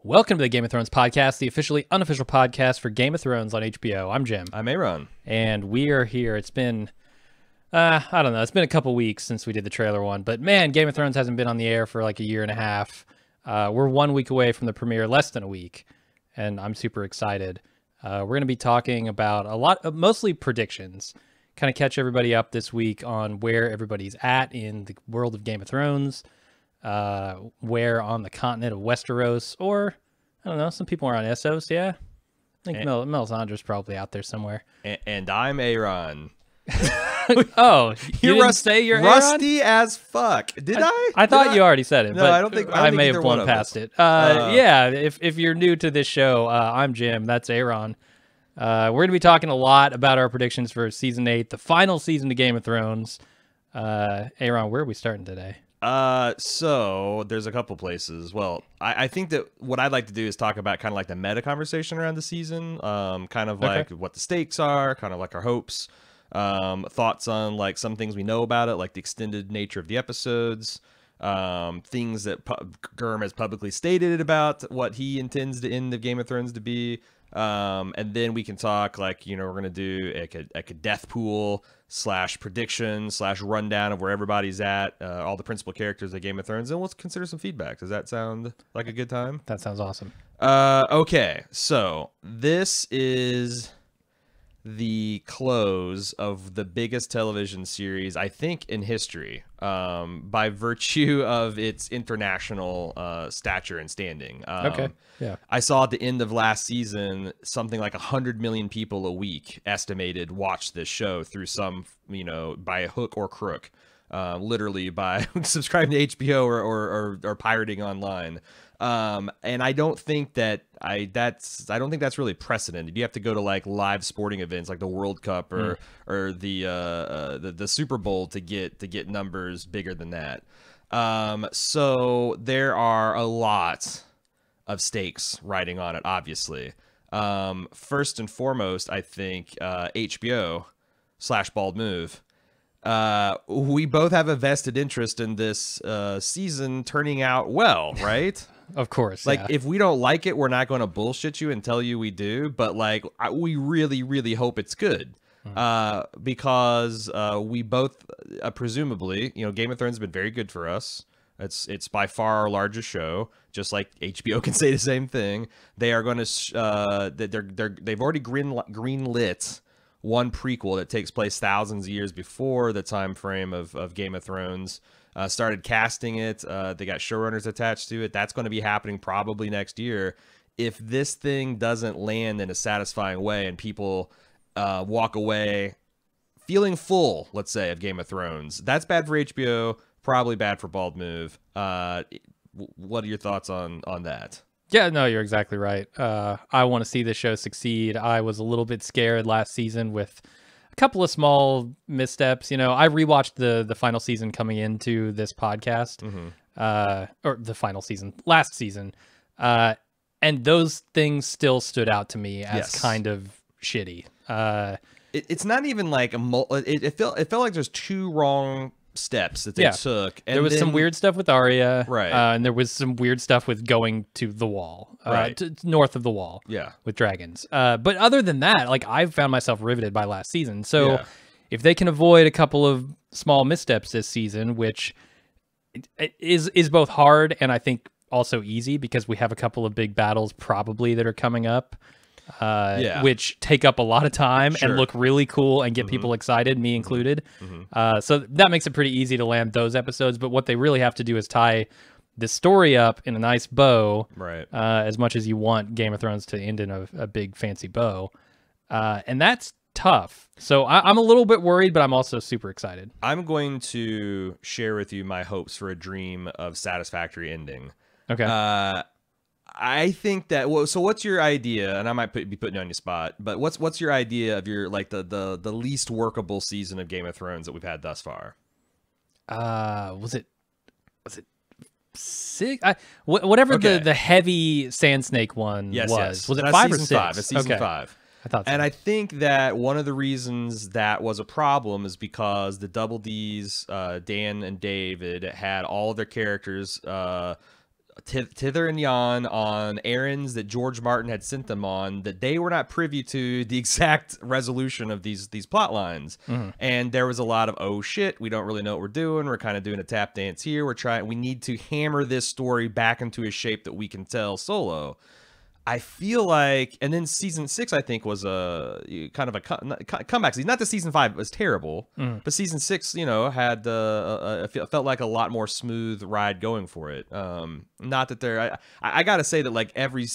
Welcome to the Game of Thrones podcast, the officially unofficial podcast for Game of Thrones on HBO. I'm Jim. I'm Aaron. And we are here. It's been, I don't know, it's been a couple weeks since we did the trailer one, but man, Game of Thrones hasn't been on the air for like a year and a half. We're 1 week away from the premiere, less than a week, and I'm super excited. We're going to be talking about a lot of mostly predictions, kind of catch everybody up this week on where everybody's at in the world of Game of Thrones, where on the continent of Westeros, or I don't know, some people are on Essos. Yeah, I think Melisandre's probably out there somewhere. And I'm Aaron. Oh, you didn't say you're rusty as fuck. Did I? I thought you already said it. No, but I don't think I may have blown past it. Yeah, if you're new to this show, I'm Jim. That's Aaron. We're going to be talking a lot about our predictions for season 8, the final season of Game of Thrones. Aaron, where are we starting today? So there's a couple places. Well, I think that what I'd like to do is talk about kind of like the meta conversation around the season, kind of like what the stakes are, kind of like our hopes, thoughts on like some things we know about it, like the extended nature of the episodes, things that Gurm has publicly stated about what he intends the end of Game of Thrones to be. And then we can talk like, you know, we're going to do like a death pool / prediction / rundown of where everybody's at, all the principal characters of Game of Thrones, and we'll consider some feedback. Does that sound like a good time? That sounds awesome. Okay, so this is the close of the biggest television series, I think, in history, by virtue of its international stature and standing. Yeah. I saw at the end of last season, something like 100 million people a week estimated watched this show through some, you know, by a hook or crook, literally by subscribing to HBO or pirating online. And I don't think that I don't think that's really precedented. You have to go to like live sporting events like the World Cup or the Super Bowl to get numbers bigger than that. So there are a lot of stakes riding on it, obviously. First and foremost, I think HBO / Bald Move. We both have a vested interest in this season turning out well, right? Of course. Like, yeah. if we don't like it, we're not going to bullshit you and tell you we do. But like, we really, really hope it's good. Because we both, presumably, you know, Game of Thrones has been very good for us. It's by far our largest show. Just like HBO can say the same thing. They are going to they've already greenlit one prequel that takes place thousands of years before the time frame of Game of Thrones. Started casting it. They got showrunners attached to it. That's going to be happening probably next year. If this thing doesn't land in a satisfying way and people walk away feeling full, let's say, of Game of Thrones, that's bad for HBO. Probably bad for Bald Move. What are your thoughts on that? Yeah, no, you're exactly right. I want to see this show succeed. I was a little bit scared last season with a couple of small missteps. You know, I rewatched the final season coming into this podcast, or the final season, last season, and those things still stood out to me as kind of shitty. It's not even like it felt like there's two wrong steps that they took. And there was some weird stuff with Arya, right? And there was some weird stuff with going to the wall, north of the wall, with dragons. But other than that, like, I found myself riveted by last season. So if they can avoid a couple of small missteps this season, which is both hard and I think also easy because we have a couple of big battles probably that are coming up. Which take up a lot of time and look really cool and get people excited, me included. So that makes it pretty easy to land those episodes. But what they really have to do is tie the story up in a nice bow, as much as you want Game of Thrones to end in a big fancy bow. And that's tough. So I'm a little bit worried, but I'm also super excited. I'm going to share with you my hopes for a dream of satisfactory ending. Okay. I think that, well, so what's your idea? And I might be putting you on your spot, but what's your idea of your, like, the least workable season of Game of Thrones that we've had thus far? Was it 6? Whatever the heavy Sand Snake one was. Was it 5 or 6? 5. It's season 5. I thought so. And I think that one of the reasons that was a problem is because the Double D's, Dan and David, had all of their characters tither and yon on errands that George Martin had sent them on, that they were not privy to the exact resolution of these plot lines. And there was a lot of, oh shit, we don't really know what we're doing. We're kind of doing a tap dance here. We need to hammer this story back into a shape that we can tell solo. I feel like, and then season 6, I think, was a kind of a comeback season. Not that season 5 was terrible, but season 6, had felt like a lot more smooth ride going for it. Not that I gotta say that like every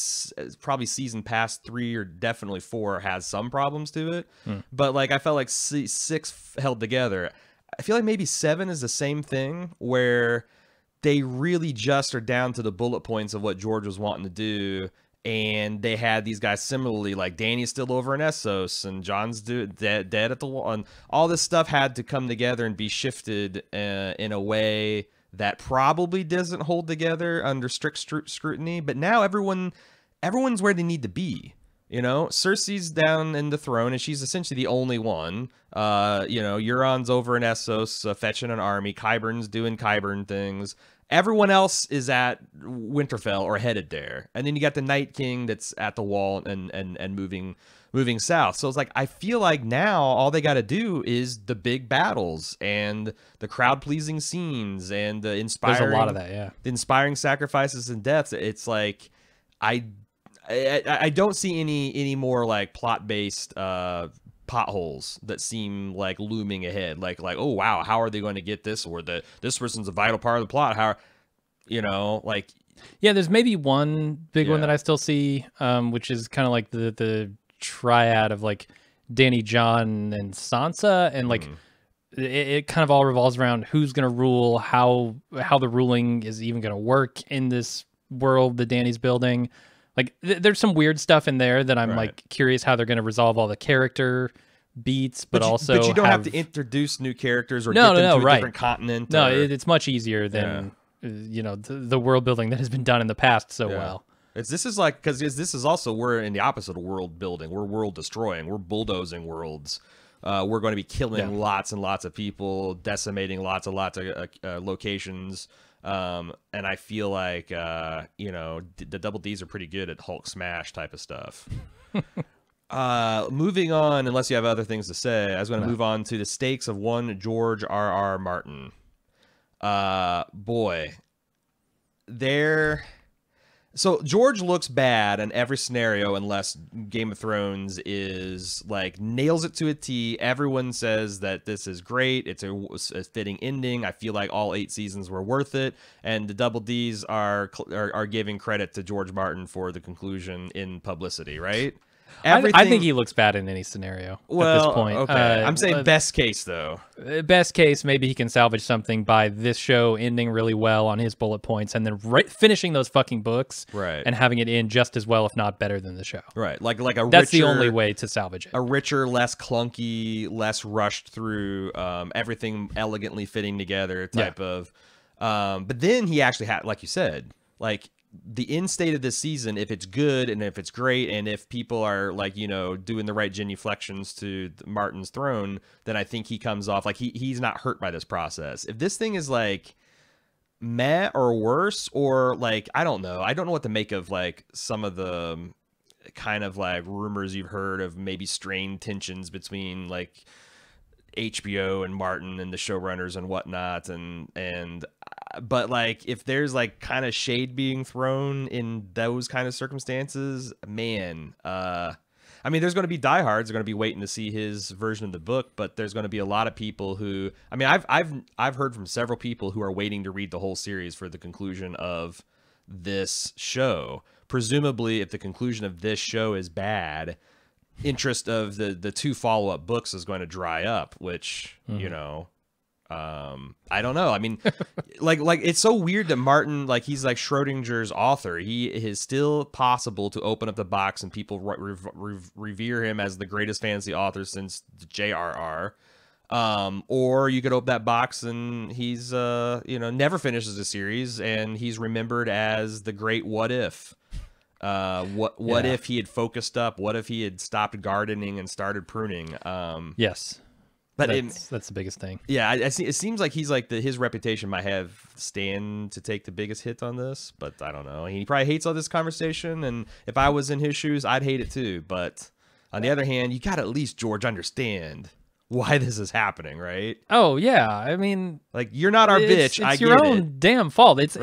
probably season past 3 or definitely 4 has some problems to it, but like I felt like 6 held together. I feel like maybe 7 is the same thing, where they really just are down to the bullet points of what George was wanting to do. And they had these guys similarly, like Danny's still over in Essos and John's dead at the wall. And all this stuff had to come together and be shifted in a way that probably doesn't hold together under strict scrutiny. But now everyone's where they need to be. Cersei's down in the throne, and she's essentially the only one. Euron's over in Essos fetching an army. Qyburn's doing Qyburn things. Everyone else is at Winterfell or headed there. And then you got the Night King that's at the wall and moving south. So it's like, I feel like now all they got to do is the big battles and the crowd-pleasing scenes and the inspiring... There's a lot of that, yeah. The inspiring sacrifices and deaths. It's like, I don't see any more like plot-based potholes that seem like looming ahead, like oh wow, how are they going to get this, or this person's a vital part of the plot, there's maybe one big one that I still see, which is kind of like the triad of like Danny, Jon, and Sansa, and like it kind of all revolves around who's going to rule, how the ruling is even going to work in this world that Danny's building. Like, there's some weird stuff in there that I'm like curious how they're going to resolve all the character beats, but you don't have to introduce new characters or get them to a different continent. No, it's much easier than the world building that has been done in the past so well. This is also, we're in the opposite of world building. We're world destroying. We're bulldozing worlds. We're going to be killing lots and lots of people, decimating lots of locations. And I feel like, the Double Ds are pretty good at Hulk smash type of stuff. Moving on, unless you have other things to say, I was going to move on to the stakes of one George R.R. Martin. So George looks bad in every scenario unless Game of Thrones is like nails it to a T. Everyone says that this is great. It's a fitting ending. I feel like all 8 seasons were worth it, and the Double Ds are giving credit to George Martin for the conclusion in publicity, right? I think he looks bad in any scenario at this point. Okay. I'm saying best case, though. Best case, maybe he can salvage something by this show ending really well on his bullet points, and then finishing those fucking books, and having it end just as well, if not better, than the show. Right, like that's the only way to salvage it. A richer, less clunky, less rushed through, everything elegantly fitting together type of. But then he actually had, like you said, like, the end state of this season, if it's good and if it's great and if people are like, doing the right genuflections to Martin's throne, then I think he comes off like he's not hurt by this process. If this thing is like meh or worse, or like, I don't know what to make of like some of the kind of like rumors you've heard of maybe strained tensions between like HBO and Martin and the showrunners and whatnot, but like if there's like kind of shade being thrown in those kind of circumstances, man, I mean, there's going to be diehards are going to be waiting to see his version of the book, but there's going to be a lot of people who, I mean, I've heard from several people who are waiting to read the whole series for the conclusion of this show. Presumably, if the conclusion of this show is bad, interest of the 2 follow-up books is going to dry up, which I don't know. I mean, like it's so weird that Martin, like, he's like Schrodinger's author. He is still possible to open up the box and people revere him as the greatest fantasy author since J.R.R. Or you could open that box and he's never finishes a series and he's remembered as the great what if. What if he had focused up? What if he had stopped gardening and started pruning? Yes. But that's the biggest thing. Yeah, I see. It seems like he's like his reputation might have stand to take the biggest hit on this, but I don't know. He probably hates all this conversation, and if I was in his shoes, I'd hate it too. But on the other hand, you got to at least, George, understand why this is happening, right? Oh yeah, I mean, like, you're not our bitch. It's your own damn fault. It's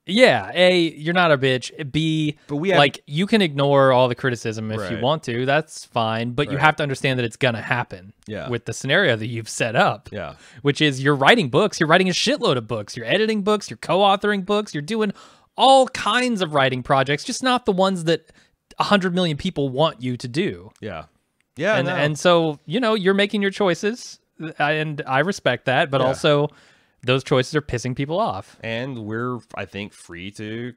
yeah. A, you're not our bitch. B, but we have, like, you can ignore all the criticism if you want to. That's fine. But you have to understand that it's gonna happen. Yeah. With the scenario that you've set up. Yeah. Which is you're writing books. You're writing a shitload of books. You're editing books. You're co-authoring books. You're doing all kinds of writing projects, just not the ones that 100 million people want you to do. Yeah. Yeah. And so, you know, you're making your choices, and I respect that, but also those choices are pissing people off. And we're, I think, free to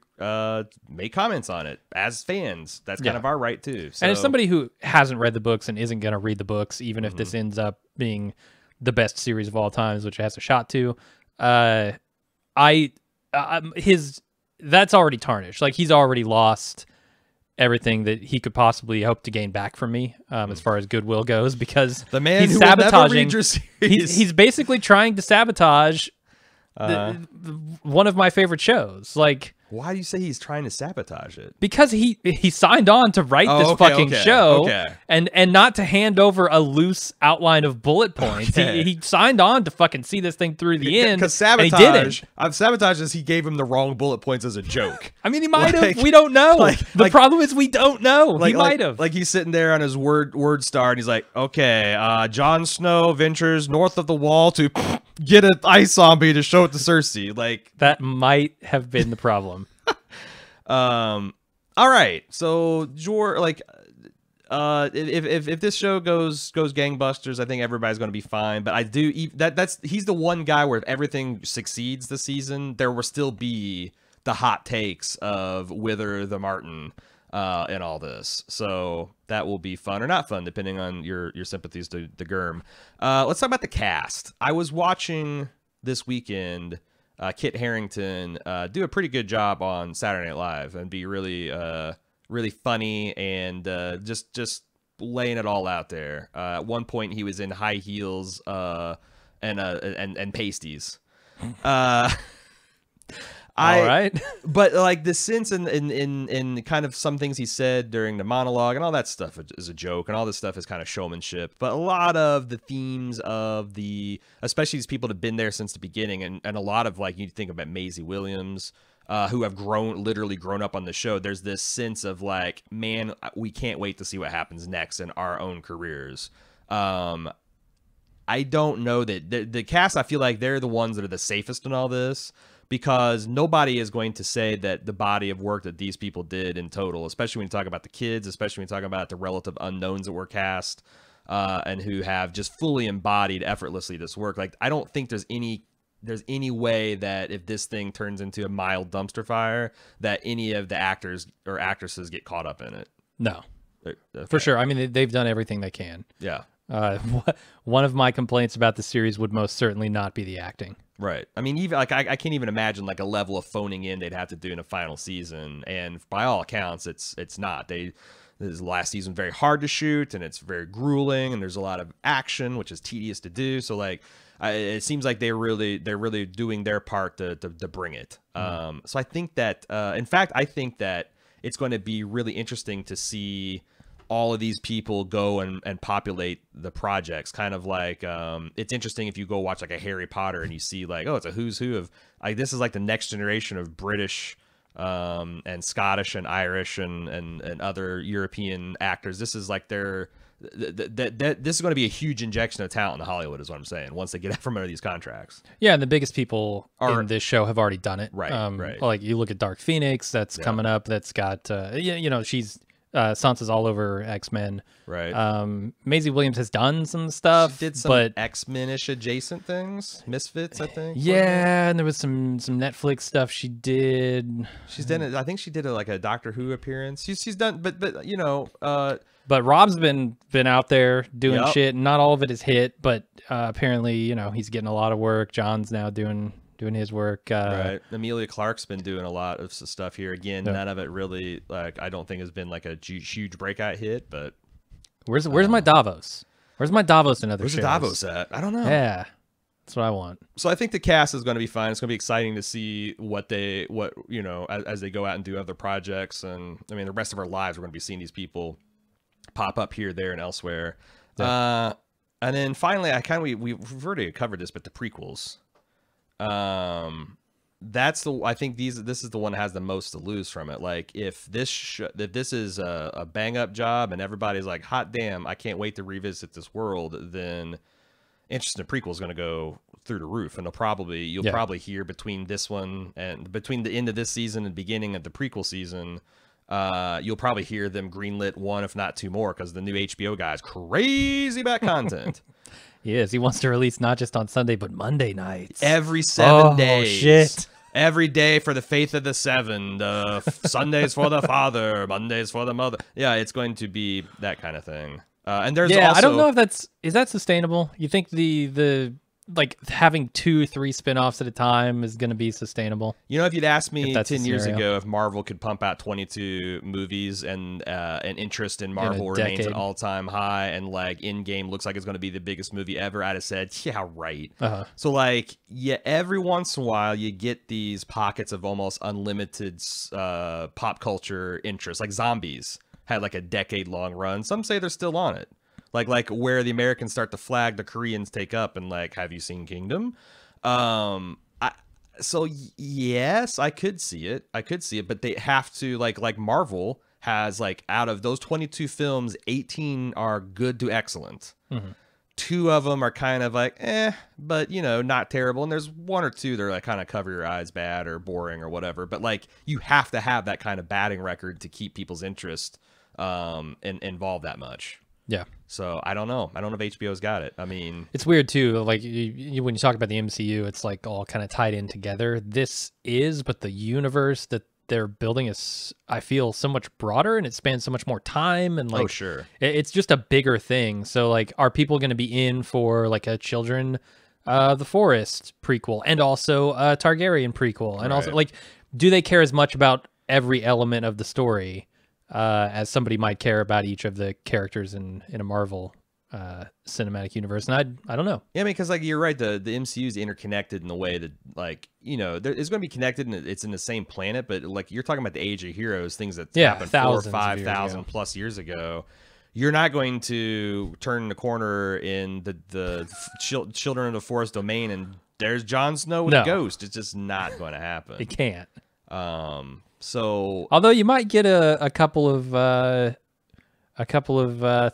make comments on it as fans. That's kind of our right too. So. And as somebody who hasn't read the books and isn't going to read the books, even if this ends up being the best series of all times, which it has a shot to, that's already tarnished. Like, he's already lost everything that he could possibly hope to gain back from me, as far as goodwill goes, because the man he's who sabotaging. Will never read your series. He's basically trying to sabotage one of my favorite shows. Like, why do you say he's trying to sabotage it? Because he signed on to write this fucking show and not to hand over a loose outline of bullet points. He signed on to fucking see this thing through the end. Because sabotage, sabotage is he gave him the wrong bullet points as a joke. I mean, he might have. We don't know. The problem is we don't know. He might have. Like, he's sitting there on his word star, and he's like, okay, Jon Snow ventures north of the wall to get an ice zombie to show it to Cersei. Like, that might have been the problem. All right. So, George, like, if this show goes gangbusters, I think everybody's going to be fine. But I do he's the one guy where if everything succeeds this season, there will still be the hot takes of Wither the Martin in all this. So that will be fun or not fun, depending on your sympathies to Gurm. Let's talk about the cast. I was watching this weekend Kit Harington do a pretty good job on Saturday Night Live and be really really funny and just laying it all out there. At one point, he was in high heels and pasties. All right. But like the sense in kind of some things he said during the monologue and all that stuff is a joke, and all this stuff is kind of showmanship. But a lot of the themes of especially these people that have been there since the beginning, and a lot of, like, you think about Maisie Williams, who have literally grown up on the show. There's this sense of like, man, we can't wait to see what happens next in our own careers. I don't know that the cast, I feel like they're the ones that are the safest in all this, because nobody is going to say that the body of work that these people did in total, especially when you talk about the kids, especially when you talk about the relative unknowns that were cast and who have just fully embodied effortlessly this work. Like, I don't think there's any way that if this thing turns into a mild dumpster fire, that any of the actors or actresses get caught up in it. No, for sure. I mean, they've done everything they can. Yeah. One of my complaints about the series would most certainly not be the acting. Right. I mean, even like I can't even imagine like a level of phoning in they'd have to do in a final season. And by all accounts, it's not. This last season very hard to shoot, and it's very grueling, and there's a lot of action, which is tedious to do. So like, it seems like they're really doing their part to bring it. So I think that in fact, I think that it's going to be really interesting to see all of these people go and populate the projects. Kind of like, it's interesting if you go watch like a Harry Potter and you see like, oh, it's a who's who of, like, this is like the next generation of British and Scottish and Irish and other European actors. This is like this is going to be a huge injection of talent in Hollywood, is what I'm saying, once they get out from under these contracts. Yeah, and the biggest people in this show have already done it. Right, right. Like, you look at Dark Phoenix, that's coming up. That's got, she's Sansa's all over X-Men. Right. Maisie Williams has done some stuff. She did some X-Men-ish adjacent things. Misfits, I think. Yeah, and there was some Netflix stuff she did. She's done it. I think she did like a Doctor Who appearance. She's done, but you know. But Rob's been out there doing shit. Not all of it is hit, but apparently, he's getting a lot of work. John's now doing his work. Right. Emilia Clarke's been doing a lot of stuff here. Again, none of it really, like, I don't think has been like a huge breakout hit, but where's my Davos? Where's my Davos and other Where's shows? the Davos at? I don't know. Yeah, that's what I want. So I think the cast is going to be fine. It's going to be exciting to see what you know, as they go out and do other projects. And I mean, the rest of our lives, we're going to be seeing these people pop up here, there, and elsewhere. Yeah. And then finally, we've already covered this, but the prequels. I think this is the one that has the most to lose from it. Like if this is a bang up job and everybody's like, hot damn, I can't wait to revisit this world, then interest in the prequel is going to go through the roof. And you'll probably hear between this one and between the end of this season and beginning of the prequel season, you'll probably hear them greenlit one, if not two more, because the new HBO guy is crazy about content. He is. He wants to release not just on Sunday, but Monday nights. Every 7 days. Shit. Every day for the faith of the seven. Sundays for the father, Mondays for the mother. Yeah, it's going to be that kind of thing. And there's also... I don't know if is that sustainable? You think the like having 2-3 spinoffs at a time is going to be sustainable? You know, if you'd asked me 10 years ago if Marvel could pump out 22 movies and an interest in Marvel remains an all-time high and like Endgame looks like it's going to be the biggest movie ever, I'd have said, yeah, right. So like, yeah, every once in a while you get these pockets of almost unlimited pop culture interest, like Zombies had like a decade-long run. Some say they're still on it. Like where the Americans start to flag, the Koreans take up, and like, have you seen Kingdom? So yes, I could see it, but they have to like Marvel has like out of those 22 films, 18 are good to excellent. 2 of them are kind of like but you know, not terrible, and there's 1 or 2 that are like kind of cover your eyes bad or boring or whatever. But like you have to have that kind of batting record to keep people's interest and involved that much. Yeah. So I don't know. I don't know if HBO's got it. I mean, it's weird too. Like when you talk about the MCU, it's like all kind of tied in together. But the universe that they're building is, I feel, so much broader and it spans so much more time. And like, oh sure, it's just a bigger thing. So like, are people going to be in for like a Children the Forest prequel and also a Targaryen prequel? And also like, do they care as much about every element of the story as somebody might care about each of the characters in a Marvel cinematic universe? And I don't know. Yeah, I mean, because like you're right, the MCU is interconnected in the way that, like, you know, it's going to be connected and it's in the same planet, but like you're talking about the Age of Heroes, things that happened 4,000 or 5,000 plus years ago. You're not going to turn the corner in the Children of the Forest domain and there's Jon Snow with a ghost. It's just not going to happen. It can't. So although you might get a couple of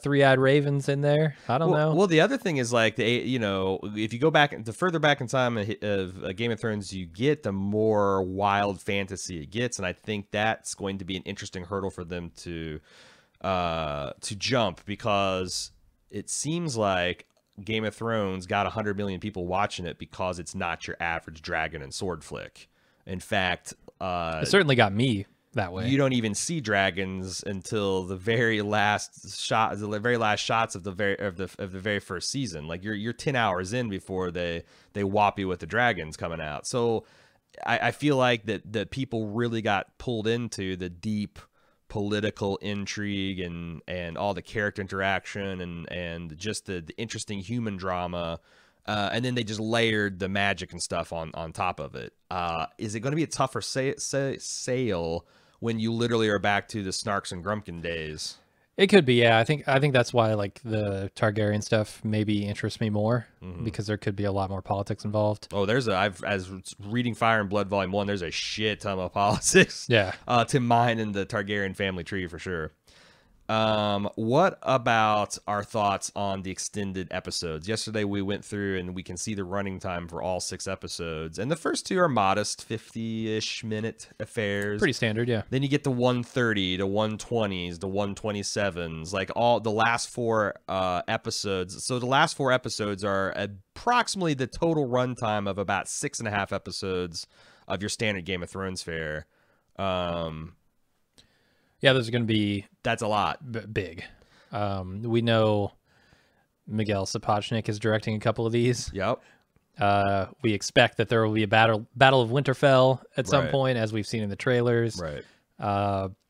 three-eyed ravens in there. I don't know. Well, the other thing is like you know, if you go back the further back in time of Game of Thrones you get, the more wild fantasy it gets, and I think that's going to be an interesting hurdle for them to jump, because it seems like Game of Thrones got 100 million people watching it because it's not your average dragon and sword flick. In fact, it certainly got me that way. You don't even see dragons until the very last shots of the very first season. Like you're 10 hours in before they whop you with the dragons coming out. So I feel like that people really got pulled into the deep political intrigue and all the character interaction and just the interesting human drama. And then they just layered the magic and stuff on top of it. Is it going to be a tougher sale when you literally are back to the Snarks and Grumpkin days? It could be, yeah. I think that's why like the Targaryen stuff maybe interests me more, because there could be a lot more politics involved. Oh, as reading Fire and Blood Volume 1, there's a shit ton of politics. Yeah. To mine in the Targaryen family tree for sure. What about our thoughts on the extended episodes? Yesterday we went through and we can see the running time for all 6 episodes, and the first 2 are modest 50-ish minute affairs. Pretty standard, yeah. Then you get the 130, the 120s, the 127s, like all the last 4 episodes. So the last 4 episodes are approximately the total runtime of about 6.5 episodes of your standard Game of Thrones fare. Yeah, those are going to be... That's a lot. Big. We know Miguel Sapochnik is directing a couple of these. Yep. We expect that there will be a Battle of Winterfell at some point, as we've seen in the trailers. Right.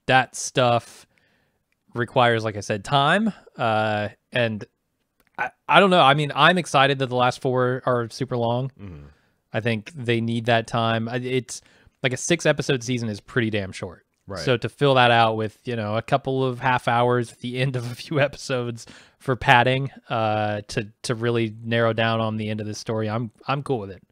That stuff requires, like I said, time. And I don't know. I mean, I'm excited that the last 4 are super long. I think they need that time. It's like a 6-episode season is pretty damn short. Right. So to fill that out with, a couple of half hours at the end of a few episodes for padding, to really narrow down on the end of this story, I'm cool with it.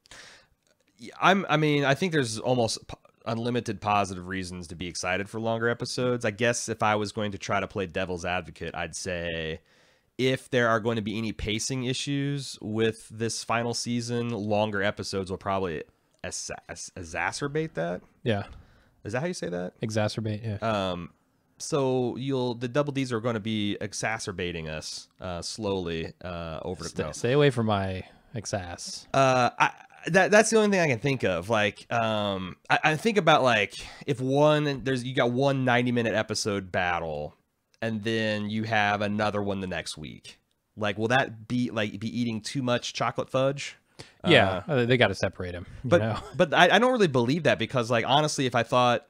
I think there's almost unlimited positive reasons to be excited for longer episodes. I guess if I was going to try to play devil's advocate, I'd say if there are going to be any pacing issues with this final season, longer episodes will probably exacerbate that. Yeah. Is that how you say that? Exacerbate, yeah. So the double Ds are going to be exacerbating us slowly over the Stay away from my exas. That's the only thing I can think of. Like, I think about like if you got one 90-minute episode battle, and then you have another one the next week. Like, will that be eating too much chocolate fudge? Yeah, they got to separate them. But I don't really believe that, because like honestly, if I thought,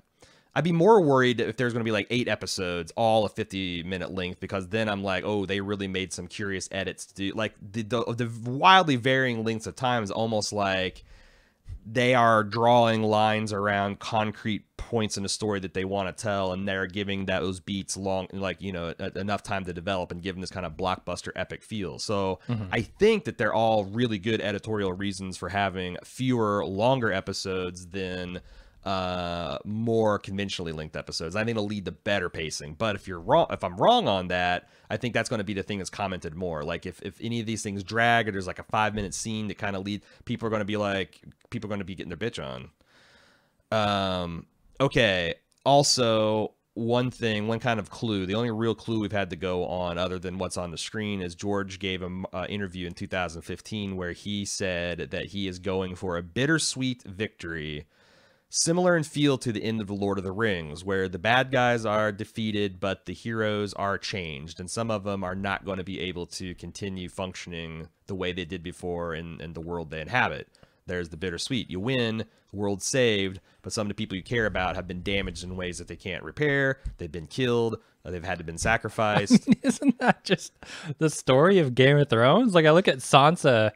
I'd be more worried if there's going to be like 8 episodes, all a 50-minute length, because then I'm like, oh, they really made some curious edits to do. Like the wildly varying lengths of time is almost like they are drawing lines around concrete points in a story that they want to tell, and they're giving those beats long, like, enough time to develop and give them this kind of blockbuster epic feel. So I think that they're all really good editorial reasons for having fewer, longer episodes than more conventionally linked episodes. I think it'll lead to better pacing. But if I'm wrong on that, I think that's going to be the thing that's commented more. Like if any of these things drag, or there's like a 5-minute scene that kind of people are going to be getting their bitch on. Okay. Also, one kind of clue, the only real clue we've had to go on other than what's on the screen, is George gave an interview in 2015 where he said that he is going for a bittersweet victory, similar in feel to the end of The Lord of the Rings, where the bad guys are defeated, but the heroes are changed, and some of them are not going to be able to continue functioning the way they did before in the world they inhabit. There's the bittersweet. You win, the world's saved, but some of the people you care about have been damaged in ways that they can't repair. They've been killed. They've had to been sacrificed. Isn't that just the story of Game of Thrones? Like, I look at Sansa.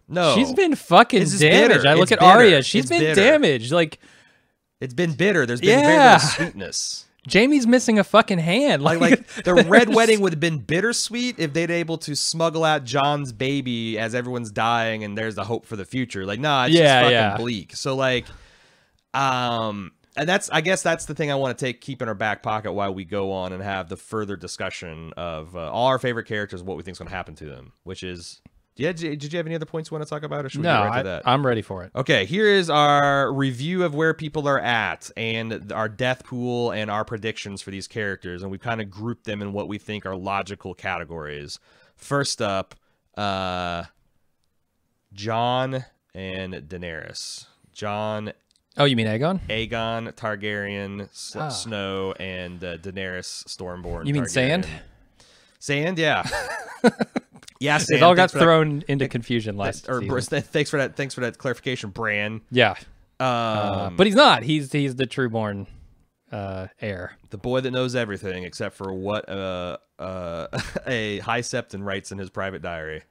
No. She's been fucking damaged. Bitter. I look at Arya. She's been damaged. Like, it's been bitter. There's been very little sweetness. Jamie's missing a fucking hand. Like the Red Wedding would have been bittersweet if they'd able to smuggle out John's baby as everyone's dying, and there's the hope for the future. Like, nah, it's just fucking bleak. So like, and I guess that's the thing I want to keep in our back pocket while we go on and have the further discussion of all our favorite characters, what we think is going to happen to them, which is. Yeah, did you have any other points you want to talk about, or should we get right to that? I'm ready for it. Okay, here is our review of where people are at, and our death pool, and our predictions for these characters, and we've kind of grouped them in what we think are logical categories. First up, Jon and Daenerys. Jon. Oh, you mean Aegon? Aegon Targaryen, Snow, and Daenerys Stormborn. You mean Targaryen. Sand? Sand, yeah. Yeah, it all got thrown into confusion last season. Thanks for that clarification, Bran. Yeah, but he's not. He's the trueborn heir, the boy that knows everything except for what a High Septon writes in his private diary.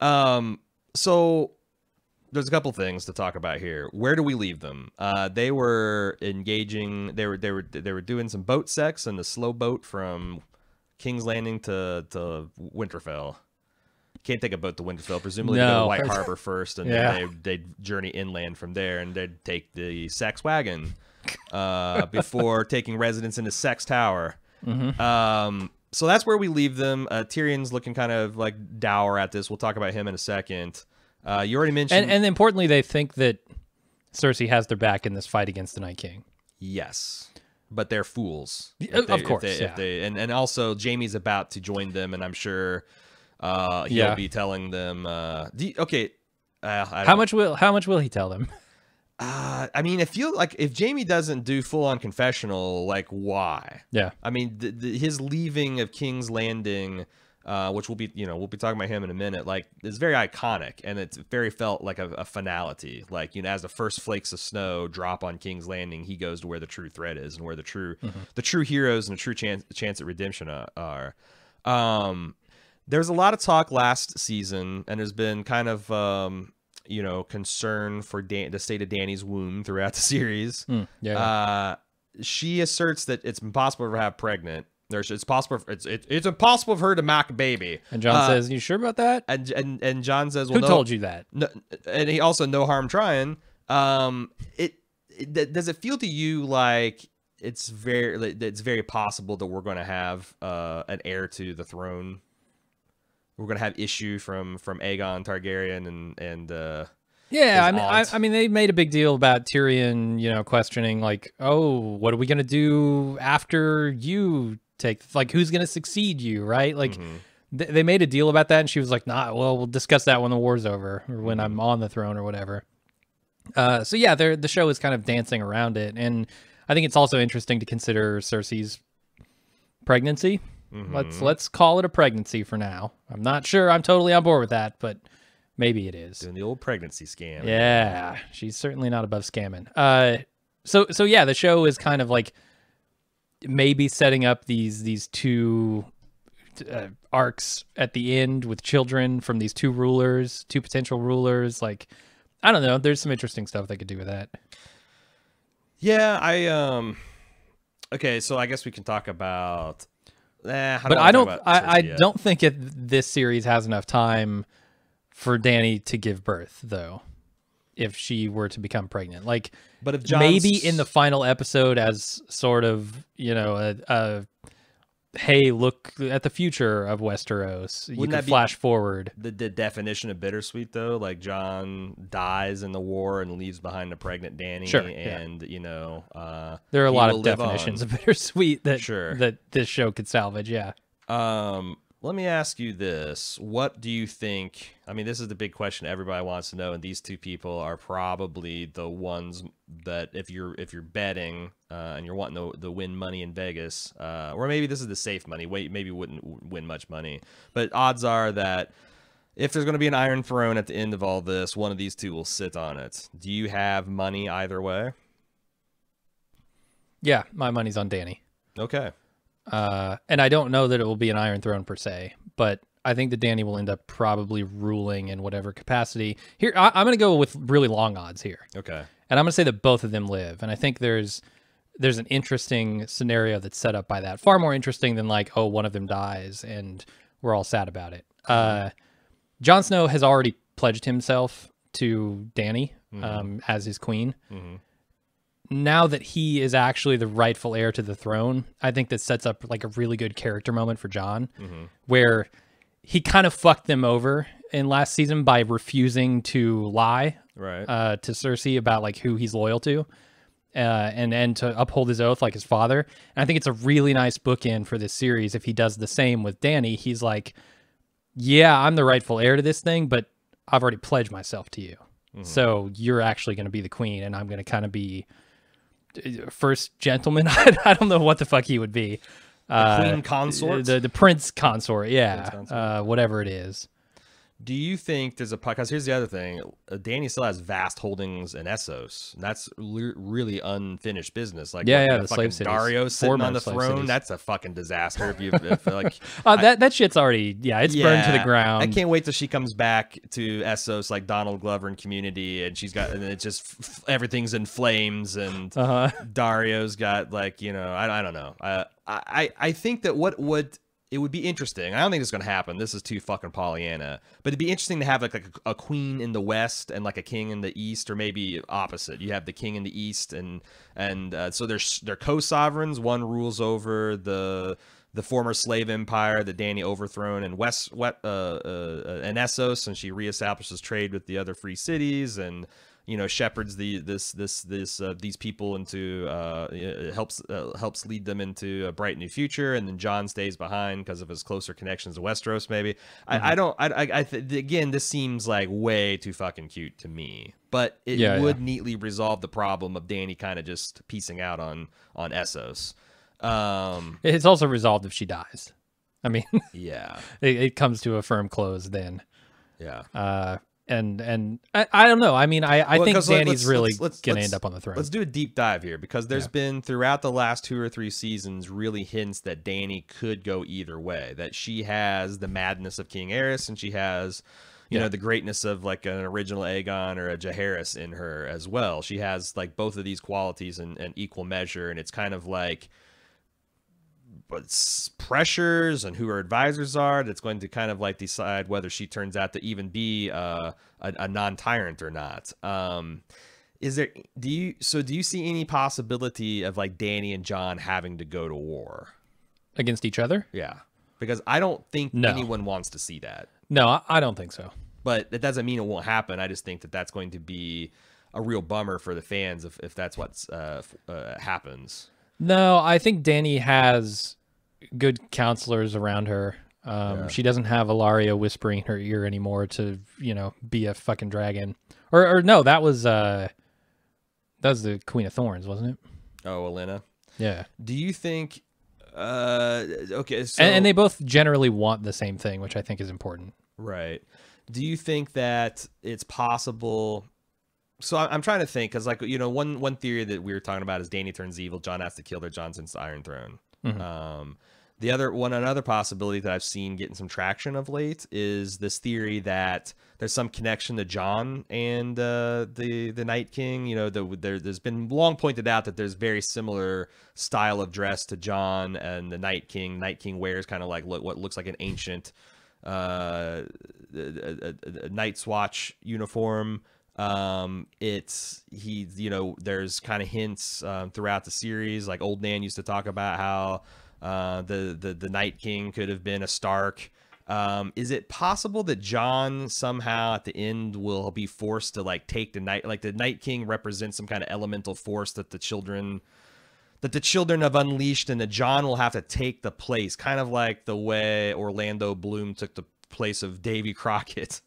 So there's a couple things to talk about here. Where do we leave them? They were engaging. They were doing some boat sex in the slow boat from King's Landing to Winterfell. Can't take a boat to Winterfell. Presumably, they go to White Harbor first, and then they'd journey inland from there, and they'd take the sex wagon before taking residence in the sex tower. So that's where we leave them. Tyrion's looking kind of like dour at this. We'll talk about him in a second. You already mentioned... And importantly, they think that Cersei has their back in this fight against the Night King. Yes. But they're fools. Of course, and also, Jaime's about to join them, and I'm sure... he'll be telling them. How much will he tell them? I mean, I feel like if Jaime doesn't do full on confessional, like why? Yeah. I mean, his leaving of King's Landing, which we'll be talking about him in a minute. Like, it's very iconic, and it's very felt like a finality. Like, as the first flakes of snow drop on King's Landing, he goes to where the true threat is, and where the true heroes and the true chance at redemption are. There's a lot of talk last season, and there's been kind of concern for the state of Dany's womb throughout the series. She asserts that it's impossible for her to have pregnant. It's possible. It's impossible for her to make a baby. And Jon says, "You sure about that?" And Jon says, "Well, who told you that?" No, and he also no harm trying. Does it feel to you like it's very possible that we're going to have an heir to the throne? We're going to have issue from Aegon Targaryen and yeah, I mean, they made a big deal about Tyrion, questioning like, oh, what are we going to do after you take, like, who's going to succeed you, right? Like, they made a deal about that, and she was like, nah, well, we'll discuss that when the war's over, or when I'm on the throne or whatever. So yeah, the show is kind of dancing around it, and I think it's also interesting to consider Cersei's pregnancy. Let's call it a pregnancy for now. I'm not sure I'm totally on board with that, but maybe it is. Doing the old pregnancy scam. Yeah, she's certainly not above scamming. So yeah, the show is kind of like maybe setting up these two arcs at the end with children from these two potential rulers. Like, I don't know. There's some interesting stuff they could do with that. Yeah, okay, so I guess we can talk about. I don't think this series has enough time for Dany to give birth, though, if she were to become pregnant. Like, but if Jon's... maybe in the final episode as sort of, hey, look at the future of Westeros. You can flash forward. The definition of bittersweet, though, like Jon dies in the war and leaves behind a pregnant Dany. Sure, and there are a lot of definitions of bittersweet that this show could salvage. Yeah. Let me ask you this. What do you think? I mean, this is the big question everybody wants to know, and these two people are probably the ones that if you're betting and you're wanting to win money in Vegas, or maybe this is the safe money. Maybe wouldn't win much money, but odds are that if there's going to be an Iron Throne at the end of all this, one of these two will sit on it. Do you have money either way? Yeah, my money's on Dany. Okay. And I don't know that it will be an Iron Throne per se, but I think that Dany will end up probably ruling in whatever capacity. Here, I'm going to go with really long odds here. Okay. And I'm going to say that both of them live. And I think there's an interesting scenario that's set up by that. Far more interesting than like, oh, one of them dies and we're all sad about it. Jon Snow has already pledged himself to Dany as his queen. Now that he is actually the rightful heir to the throne, I think that sets up like a really good character moment for Jon, where he kind of fucked them over in last season by refusing to lie to Cersei about like who he's loyal to, and to uphold his oath like his father. And I think it's a really nice bookend for this series if he does the same with Dany. He's like, yeah, I'm the rightful heir to this thing, but I've already pledged myself to you. So you're actually going to be the queen, and I'm going to kind of be first gentleman. I don't know what the fuck he would be. Queen consort? The prince consort, yeah. Prince consort. Whatever it is. Do you think there's because here's the other thing. Dany still has vast holdings in Essos. And that's really unfinished business. Like, the slave cities. Dario sitting on the throne. That's a fucking disaster. If like, that shit's already, it's burned to the ground. I can't wait till she comes back to Essos like Donald Glover in Community, and and it's just everything's in flames, and Dario's got like, I don't know. I think that it would be interesting. I don't think it's going to happen. This is too fucking Pollyanna. But it'd be interesting to have like a queen in the west and like a king in the east, or maybe opposite. You have the king in the east, and so they're co-sovereigns. One rules over the former slave empire that Dany overthrown in in Essos, and she reestablishes trade with the other free cities, and shepherds these people into helps lead them into a bright new future, and then Jon stays behind because of his closer connections to Westeros. Maybe again, this seems like way too fucking cute to me, but it would neatly resolve the problem of Dany kind of just piecing out on Essos. It's also resolved if she dies. I mean, yeah, it comes to a firm close then. Yeah. And I don't know. I mean, I think Dany's really gonna end up on the throne. Let's do a deep dive here, because there's been throughout the last 2 or 3 seasons really hints that Dany could go either way. That she has the madness of King Aerys, and she has, you know, the greatness of like an original Aegon or a Jaehaerys in her as well. She has like both of these qualities in equal measure, and it's kind of like, but pressures and who her advisors are that's going to kind of like decide whether she turns out to even be a non-tyrant or not. Is there, do you see any possibility of like Dany and Jon having to go to war against each other? Yeah, because I don't think anyone wants to see that. No, I don't think so. But that doesn't mean it won't happen. I just think that that's going to be a real bummer for the fans if that's what happens. No, I think Dany has good counselors around her. She doesn't have Ilaria whispering in her ear anymore to, you know, be a fucking dragon. Or no, that was the Queen of Thorns, wasn't it? Oh, Olenna. Yeah. Do you think? Okay, so and they both generally want the same thing, which I think is important. Right. Do you think that it's possible? So I'm trying to think, because like, you know, one theory that we were talking about is Dany turns evil, Jon has to kill her, Jon sends the Iron Throne. Mm-hmm. Another possibility that I've seen getting some traction of late is this theory that there's some connection to Jon and the Night King. You know, there's been long pointed out that there's very similar style of dress to Jon and the Night King. Night King wears kind of like what looks like an ancient Night's Watch uniform. You know, there's kind of hints throughout the series, like Old Nan used to talk about how the Night King could have been a Stark. Is it possible that Jon somehow at the end will be forced to like take the Night King represents some kind of elemental force that the children have unleashed, and that Jon will have to take the place, kind of like the way Orlando Bloom took the place of Davy Crockett.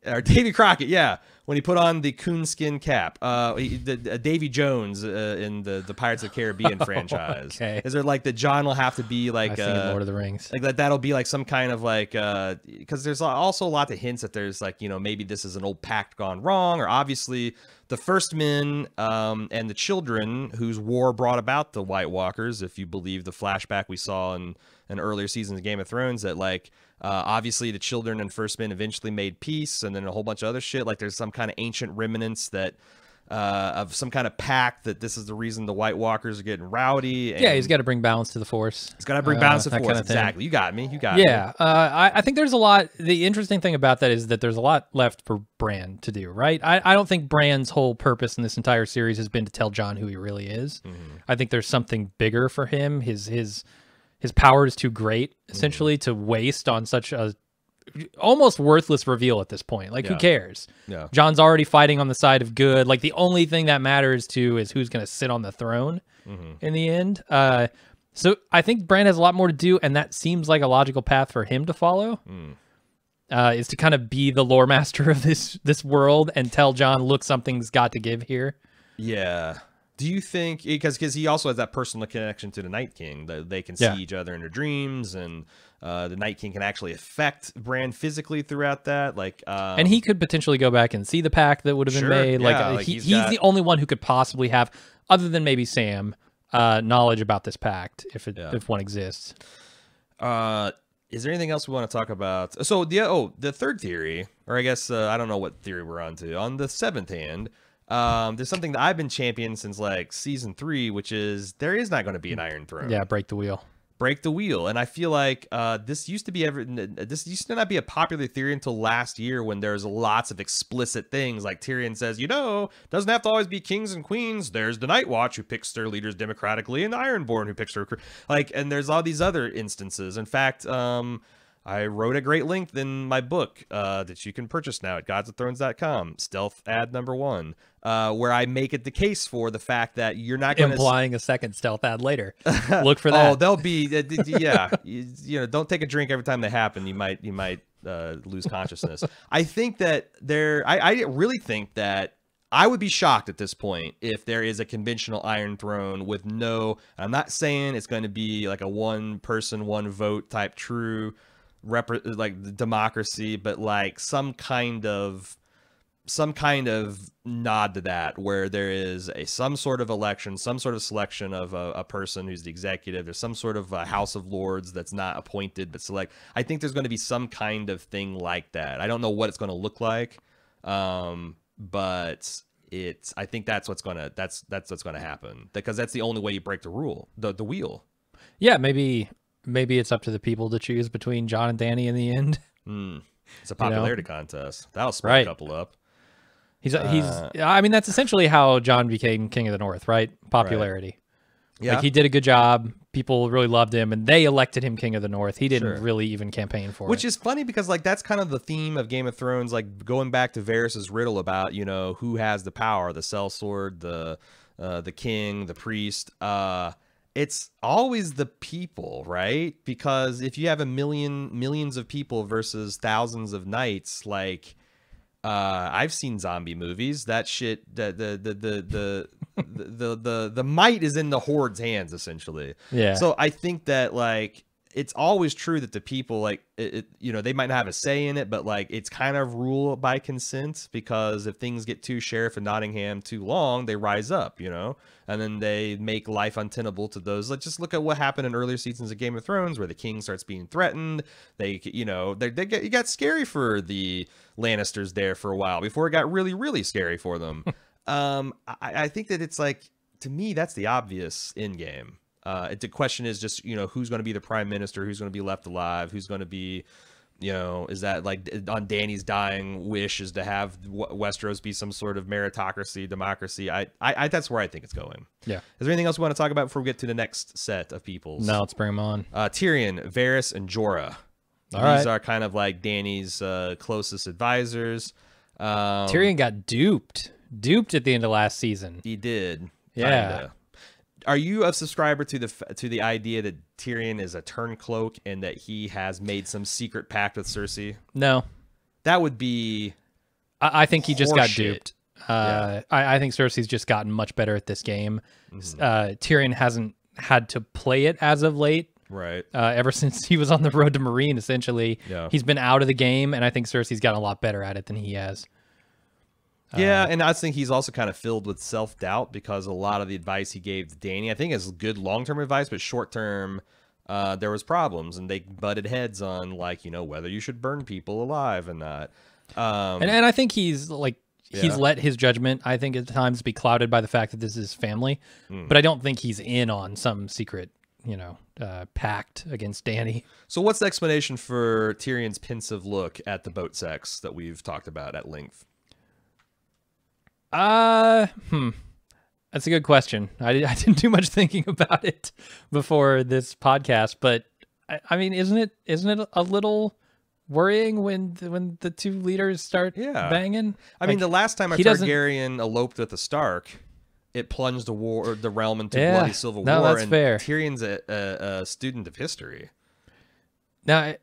Or Davy Crockett, yeah, when he put on the coonskin cap. Davy Jones in the Pirates of the Caribbean franchise. Okay. Is there like that Jon will have to be like I've seen Lord of the Rings, like that'll be like some kind of like because there's also a lot of hints that there's like, you know, maybe this is an old pact gone wrong, or obviously the First Men and the children whose war brought about the White Walkers, if you believe the flashback we saw in earlier seasons of Game of Thrones, that like obviously the children and First Men eventually made peace, and then a whole bunch of other shit. Like there's some kind of ancient remnants that of some kind of pact that this is the reason the White Walkers are getting rowdy. And yeah, he's got to bring balance to the Force. He's got to bring balance to the Force. Kind of exactly. You got me. Yeah. I think there's a lot. The interesting thing about that is that there's a lot left for Bran to do, right? I don't think Bran's whole purpose in this entire series has been to tell Jon who he really is. Mm-hmm. I think there's something bigger for him. His power is too great, essentially, to waste on such a almost worthless reveal at this point. Like, who cares? Yeah. Jon's already fighting on the side of good. Like, the only thing that matters to is who's going to sit on the throne in the end. So I think Bran has a lot more to do, and that seems like a logical path for him to follow. Is to kind of be the lore master of this world and tell Jon, look, something's got to give here. Yeah. Do you think, because he also has that personal connection to the Night King, that they can see each other in their dreams, and the Night King can actually affect Bran physically throughout that, like, and he could potentially go back and see the pact that would have been made. Like, he's the only one who could possibly have, other than maybe Sam, knowledge about this pact if one exists. Is there anything else we want to talk about? So the third theory, or I guess I don't know what theory we're on to. On the seventh hand. There's something that I've been championing since like season 3, which is there is not going to be an Iron Throne. Yeah, break the wheel. Break the wheel. And I feel like this used to not be a popular theory until last year, when there's lots of explicit things like Tyrion says, you know, doesn't have to always be kings and queens. There's the Night Watch who picks their leaders democratically, and the Ironborn who picks their and there's all these other instances. In fact, I wrote at great length in my book that you can purchase now at godsofthrones.com, Stealth Ad number 1, where I make it the case for the fact that you're not going to... Implying a second stealth ad later. Look for that. Oh, they'll be... yeah. You know, don't take a drink every time they happen. You might lose consciousness. I think that I really think that I would be shocked at this point if there is a conventional Iron Throne with no... I'm not saying it's going to be like a one person, one vote type true... like democracy, but like some kind of some kind of nod to that, where there is some sort of election, some sort of selection of a person who's the executive. There's some sort of a House of Lords that's not appointed but select. I think there's going to be some kind of thing like that. I don't know what it's going to look like, but I think that's what's gonna happen, because that's the only way you break the rule, the wheel. Yeah, maybe it's up to the people to choose between Jon and Dany in the end. It's a popularity contest. That'll split a couple up. I mean, that's essentially how Jon became King of the North, right? Popularity. Right. Yeah. Like, he did a good job. People really loved him, and they elected him King of the North. He didn't really even campaign for it. Which is funny, because like that's kind of the theme of Game of Thrones, like going back to Varys' riddle about, you know, who has the power, the sellsword, the king, the priest. It's always the people, right? Because if you have millions of people versus thousands of knights, like I've seen zombie movies. That shit, the might is in the horde's hands, essentially. Yeah. So I think that like it's always true that the people, like you know, they might not have a say in it, but like it's kind of rule by consent, because if things get too Sheriff of Nottingham too long, they rise up, you know, and then they make life untenable to those. Like, just look at what happened in earlier seasons of Game of Thrones, where the king starts being threatened. They, you know, it got scary for the Lannisters there for a while before it got really, really scary for them. I think that it's like, to me, that's the obvious end game. The question is just, you know, who's going to be the prime minister, who's going to be left alive, who's going to be, you know, is that like on Dany's dying wish is to have Westeros be some sort of meritocracy, democracy. I that's where I think it's going. Yeah. Is there anything else we want to talk about before we get to the next set of peoples? No, let's bring them on. Tyrion, Varys, and Jorah. These are kind of like Dany's closest advisors. Tyrion got duped at the end of last season. He did. Yeah. Kinda. Are you a subscriber to the idea that Tyrion is a turncloak and that he has made some secret pact with Cersei? No. That would be I think he just got duped. I think Cersei's just gotten much better at this game. Tyrion hasn't had to play it as of late. Right. Ever since he was on the road to Meereen, essentially. Yeah. He's been out of the game, and I think Cersei's gotten a lot better at it than he has. Yeah, and I think he's also kind of filled with self-doubt, because a lot of the advice he gave to Dany, I think, is good long-term advice, but short-term, there was problems, and they butted heads on, like, you know, whether you should burn people alive and not. And I think he's like, he's let his judgment, I think, at times be clouded by the fact that this is family, but I don't think he's in on some secret, you know, pact against Dany. So what's the explanation for Tyrion's pensive look at the boat sex that we've talked about at length? That's a good question. I didn't do much thinking about it before this podcast, but I mean, isn't it a little worrying when the two leaders start banging? I mean, the last time a Targaryen eloped with a Stark, it plunged the realm into bloody civil war. That's fair. Tyrion's a student of history. No,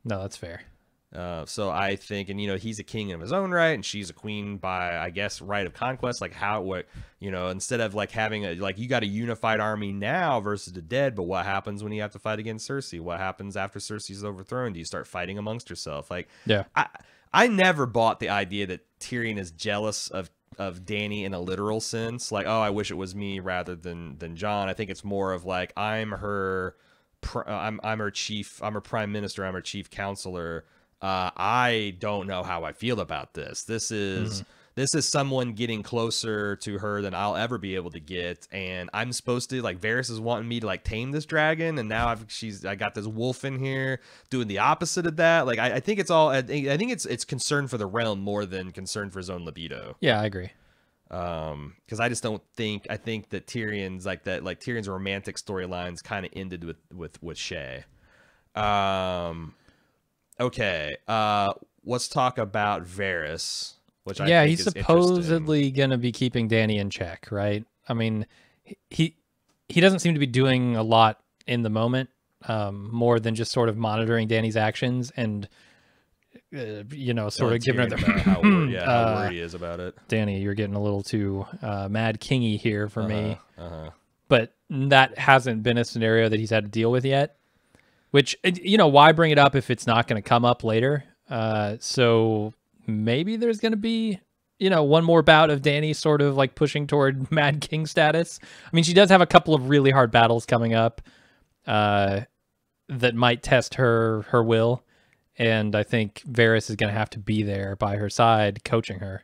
that's fair. So I think, and you know, he's a king in his own right, and she's a queen by, I guess, right of conquest. Like you know, instead of like having you got a unified army now versus the dead, but what happens when you have to fight against Cersei? What happens after Cersei's overthrown? Do you start fighting amongst yourself? Like, I never bought the idea that Tyrion is jealous of Dany in a literal sense. Like, oh, I wish it was me rather than Jon. I think it's more of like, I'm her chief, I'm her prime minister, I'm her chief counselor. I don't know how I feel about this. This is someone getting closer to her than I'll ever be able to get, and I'm supposed to, like, Varys is wanting me to like tame this dragon, and now I got this wolf in here doing the opposite of that. Like, I think it's all, I think it's concern for the realm more than concern for his own libido. Yeah, I agree. Because I just don't think, I think that Tyrion's Tyrion's romantic storylines kind of ended with Shae. Okay, let's talk about Varys, which I think he's supposedly going to be keeping Dany in check, right? I mean, he doesn't seem to be doing a lot in the moment, more than just sort of monitoring Dany's actions and, you know, sort of giving her how worried he is about it. Dany, you're getting a little too mad kingy here for me. But that hasn't been a scenario that he's had to deal with yet. Which, you know, why bring it up if it's not going to come up later? So maybe there's going to be, one more bout of Dany sort of like pushing toward Mad King status. I mean, she does have a couple of really hard battles coming up that might test her will. And I think Varys is going to have to be there by her side, coaching her.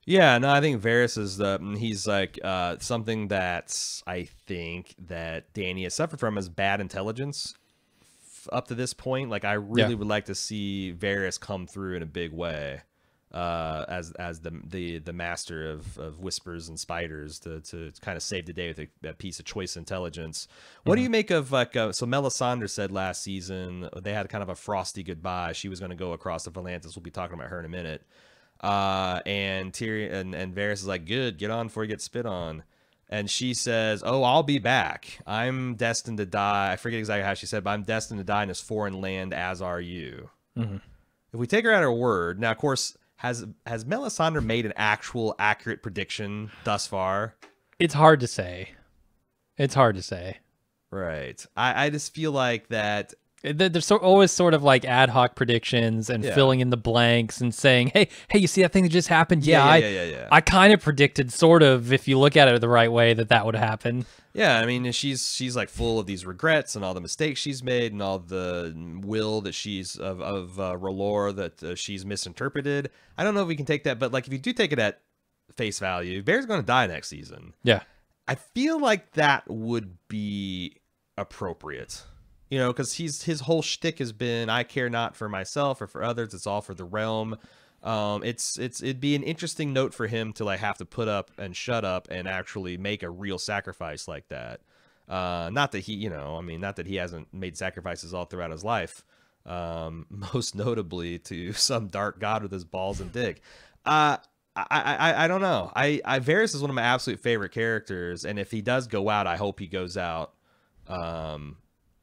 Yeah, no, I think Varys is he's like something that I think that Dany has suffered from is bad intelligence up to this point. Like I really would like to see Varys come through in a big way as the master of whispers and spiders to kind of save the day with a piece of choice intelligence. What do you make of so Melisandre said last season they had kind of a frosty goodbye. She was going to go across the Volantis. We'll be talking about her in a minute. And Tyrion and Varys is like, good, get on before you get spit on. And she says, oh, I'll be back. I'm destined to die. I forget exactly how she said, but I'm destined to die in this foreign land, as are you. If we take her at her word, now, of course, has Melisandre made an actual accurate prediction thus far? It's hard to say. Right. I just feel like that... There's always sort of like ad hoc predictions and filling in the blanks and saying, hey, you see that thing that just happened? Yeah. I kind of predicted, sort of, if you look at it the right way, that would happen. Yeah, I mean, she's like full of these regrets and all the mistakes she's made and all the will that she's of R'hllor that she's misinterpreted. I don't know if we can take that, but like if you do take it at face value, Bear's going to die next season. Yeah. I feel like that would be appropriate. Because his whole shtick has been, I care not for myself or for others. It's all for the realm. It'd be an interesting note for him to like have to put up and shut up and actually make a real sacrifice like that. Not that he, not that he hasn't made sacrifices all throughout his life. Most notably to some dark god with his balls and dick. I don't know. Varys is one of my absolute favorite characters, and if he does go out, I hope he goes out.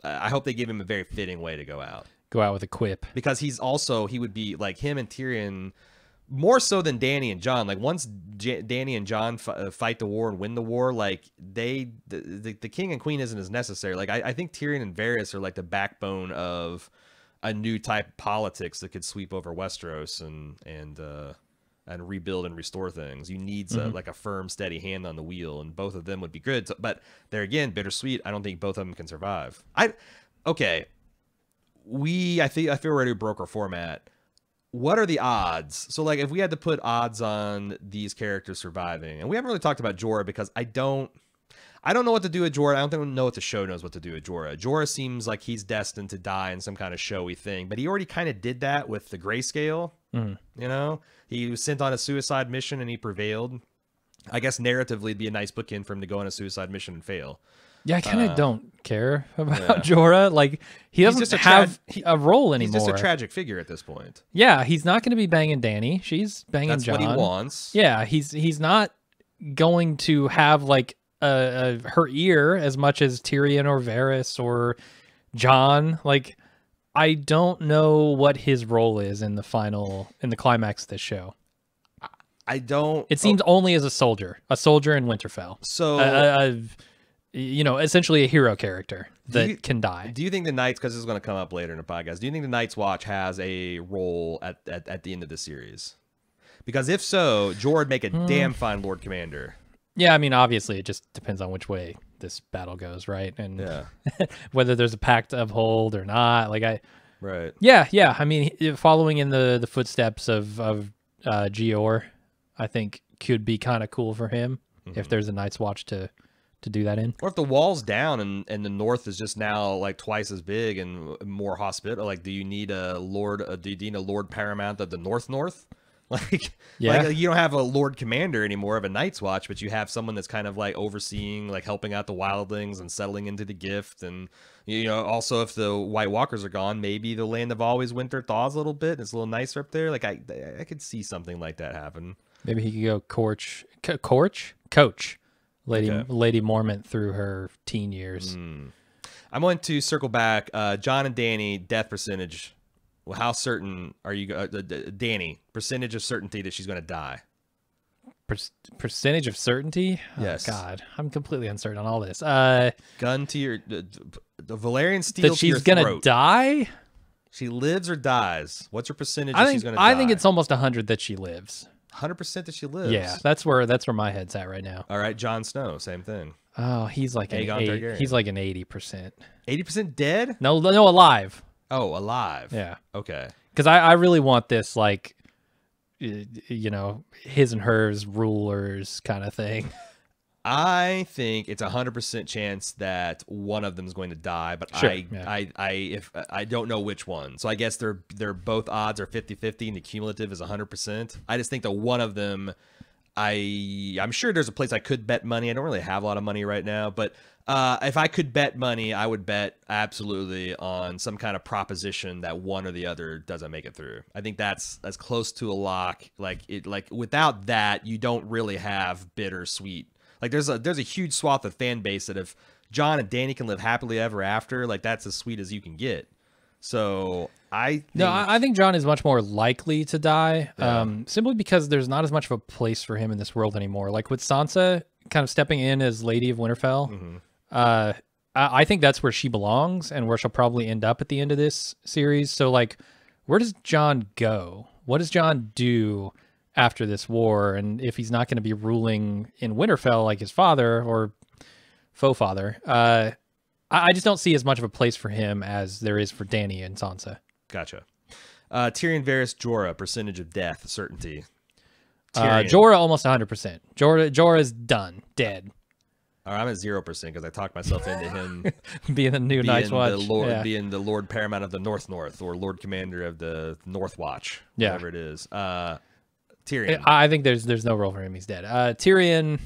I hope they give him a very fitting way to go out. Go out with a quip. Because he would be like him and Tyrion, more so than Dany and Jon. Like once Dany and Jon fight the war and win the war, like the king and queen isn't as necessary. Like I think Tyrion and Varys are like the backbone of a new type of politics that could sweep over Westeros and rebuild and restore things. You need like a firm, steady hand on the wheel, and both of them would be good. But there again, bittersweet. I don't think both of them can survive. I feel we're ready to broker format. What are the odds? So like if we had to put odds on these characters surviving, and we haven't really talked about Jorah because I don't know what to do with Jorah. I don't know what the show knows what to do with Jorah. Jorah seems like he's destined to die in some kind of showy thing, but he already kind of did that with the grayscale. He was sent on a suicide mission and he prevailed. I guess narratively it'd be a nice bookend for him to go on a suicide mission and fail. Yeah, I kind of don't care about Jorah. Like he doesn't have a role anymore. He's just a tragic figure at this point. Yeah, he's not going to be banging Dany. She's banging Jon. That's what he wants. Yeah, he's not going to have like her ear as much as Tyrion or Varys or Jon. Like I don't know what his role is in the climax of this show. I don't. It seems only as a soldier in Winterfell. So, essentially a hero character that can die. Do you think the Knights, because this is going to come up later in the podcast, do you think the Night's Watch has a role at the end of the series? Because if so, Jorah would make a damn fine Lord Commander. Yeah, I mean, obviously, it just depends on which way this battle goes, right? And whether there's a pact to uphold or not. Right. Yeah. I mean, following in the footsteps of Gior, I think could be kind of cool for him if there's a Night's Watch to do that in. Or if the wall's down and the North is just now like twice as big and more hospitable. Like, do you need a Lord Paramount of the North? Like you don't have a Lord Commander anymore of a Night's Watch, but you have someone that's kind of like overseeing, like helping out the wildlings and settling into the gift. And, also if the White Walkers are gone, maybe the land of always winter thaws a little bit. And it's a little nicer up there. Like I could see something like that happen. Maybe he could go coach Lady Mormont through her teen years. I'm going to circle back. Jon and Dany, death percentage. Well, how certain are you, Dany? Percentage of certainty that she's going to die. Percentage of certainty? Yes. Oh, God, I'm completely uncertain on all this. Gun to your, the Valyrian steel. That she's going to die? She lives or dies. What's her percentage she's going to die? I think it's almost 100 that she lives. 100% that she lives. Yeah, that's where my head's at right now. All right, Jon Snow, same thing. Oh, he's like an 80%. 80% dead? No, alive. Oh, alive. Yeah. Okay. Because I really want this, like, you know, his and hers rulers kind of thing. I think it's 100% chance that one of them is going to die, but sure, I don't know which one. So I guess they're both odds are 50-50 and the cumulative is 100%. I just think that one of them, I'm sure there's a place I could bet money. I don't really have a lot of money right now, but if I could bet money, I would bet absolutely on some kind of proposition that one or the other doesn't make it through. I think that's as close to a lock. Like without that, you don't really have bittersweet. Like there's a huge swath of fan base that if Jon and Dany can live happily ever after, like that's as sweet as you can get. So I think Jon is much more likely to die, simply because there's not as much of a place for him in this world anymore. Like with Sansa kind of stepping in as Lady of Winterfell, I think that's where she belongs and where she'll probably end up at the end of this series. So like, where does Jon go? What does Jon do after this war? And if he's not going to be ruling in Winterfell like his father or faux father, I just don't see as much of a place for him as there is for Dany and Sansa. Gotcha. Tyrion, Varys, Jorah, percentage of death, certainty. Jorah almost 100%. Jorah's done, dead. All right, I'm at 0% because I talked myself into him being the new Night's Watch, being the Lord Paramount of the North or Lord Commander of the North Watch, whatever it is. Tyrion. I think there's no role for him. He's dead. Tyrion.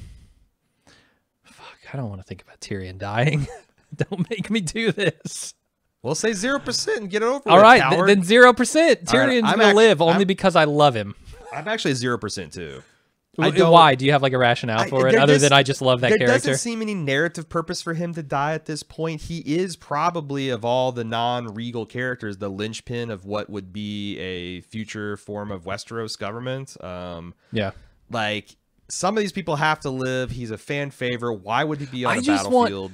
Fuck, I don't want to think about Tyrion dying. Don't make me do this. We'll say 0% and get it over All with, right, coward. then 0%. Tyrion's gonna live only because I love him. I'm actually 0% too. Why? Do you have like a rationale for it other than I just love that character? There doesn't seem any narrative purpose for him to die at this point. He is probably, of all the non-regal characters, the linchpin of what would be a future form of Westeros government. Like, some of these people have to live. He's a fan favorite. Why would he be on the battlefield?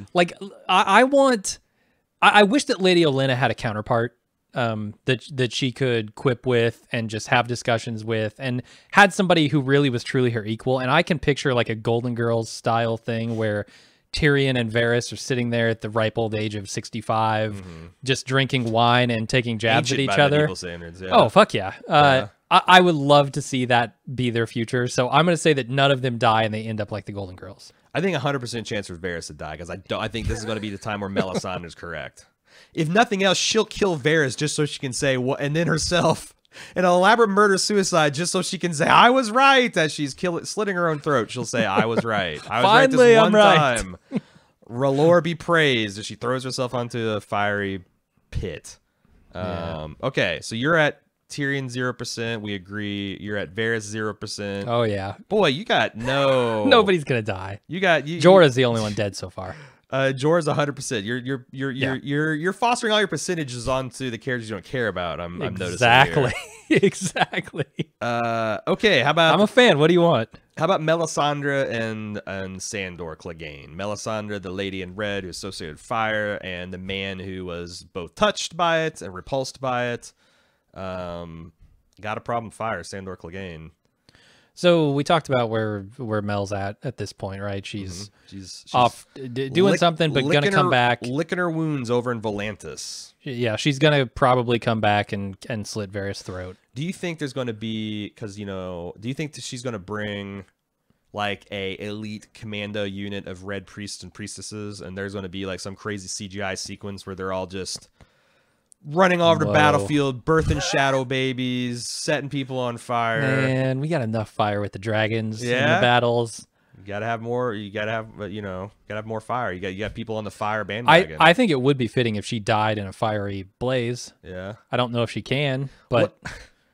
I wish that Lady Olenna had a counterpart that she could quip with and just have discussions with, and had somebody who really was truly her equal. And I can picture like a Golden Girls style thing where Tyrion and Varys are sitting there at the ripe old age of 65, just drinking wine and taking jabs at each other. Oh, fuck yeah. I would love to see that be their future. So I'm going to say that none of them die and they end up like the Golden Girls. I think 100% chance for Varys to die because I think this is going to be the time where Melisandre is correct. If nothing else, she'll kill Varys just so she can say, well, and then herself, an elaborate murder-suicide just so she can say, I was right, as she's slitting her own throat. She'll say, I was right. I was Finally, right this one right. time. R'hllor be praised as she throws herself onto a fiery pit. Okay, so you're at Tyrion 0%. We agree. You're at Varys 0%. Oh yeah, boy, you got nobody's gonna die. Jorah's the only one dead so far. Jorah's 100%. You're fostering all your percentages onto the characters you don't care about. I'm noticing here. Exactly. Okay, how about? I'm a fan. What do you want? How about Melisandre and Sandor Clegane? Melisandre, the lady in red who associated with fire, and the man who was both touched by it and repulsed by it. Got a problem with fire, Sandor Clegane. So we talked about where Mel's at this point, right? She's off doing something, but gonna come back, licking her wounds over in Volantis. Yeah, she's gonna probably come back and slit Varys' throat. Do you think there's going to be, do you think that she's going to bring like a elite commando unit of red priests and priestesses, and there's going to be like some crazy CGI sequence where they're all just running all over the battlefield, birthing shadow babies, setting people on fire? Man, we got enough fire with the dragons in the battles. You gotta have more. You gotta have, gotta have more fire. You got people on the fire bandwagon. I think it would be fitting if she died in a fiery blaze. Yeah. I don't know if she can, but